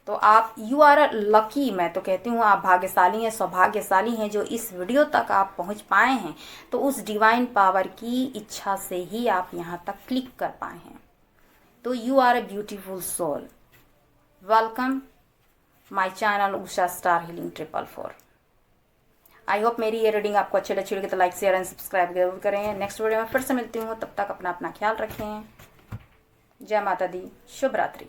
तो आप यू आर लकी, मैं तो कहती हूँ आप भाग्यशाली हैं, सौभाग्यशाली हैं जो इस वीडियो तक आप पहुँच पाए हैं। तो उस डिवाइन पावर की इच्छा से ही आप यहाँ तक क्लिक कर पाए हैं। तो you are a beautiful soul. Welcome my channel Usha star healing 444। I hope मेरी ये रीडिंग आपको अच्छी लगी तो लाइक शेयर एंड सब्सक्राइब जरूर करें। नेक्स्ट वीडियो में फिर से मिलती हूँ, तब तक अपना ख्याल रखें। जय माता दी, शुभ रात्रि।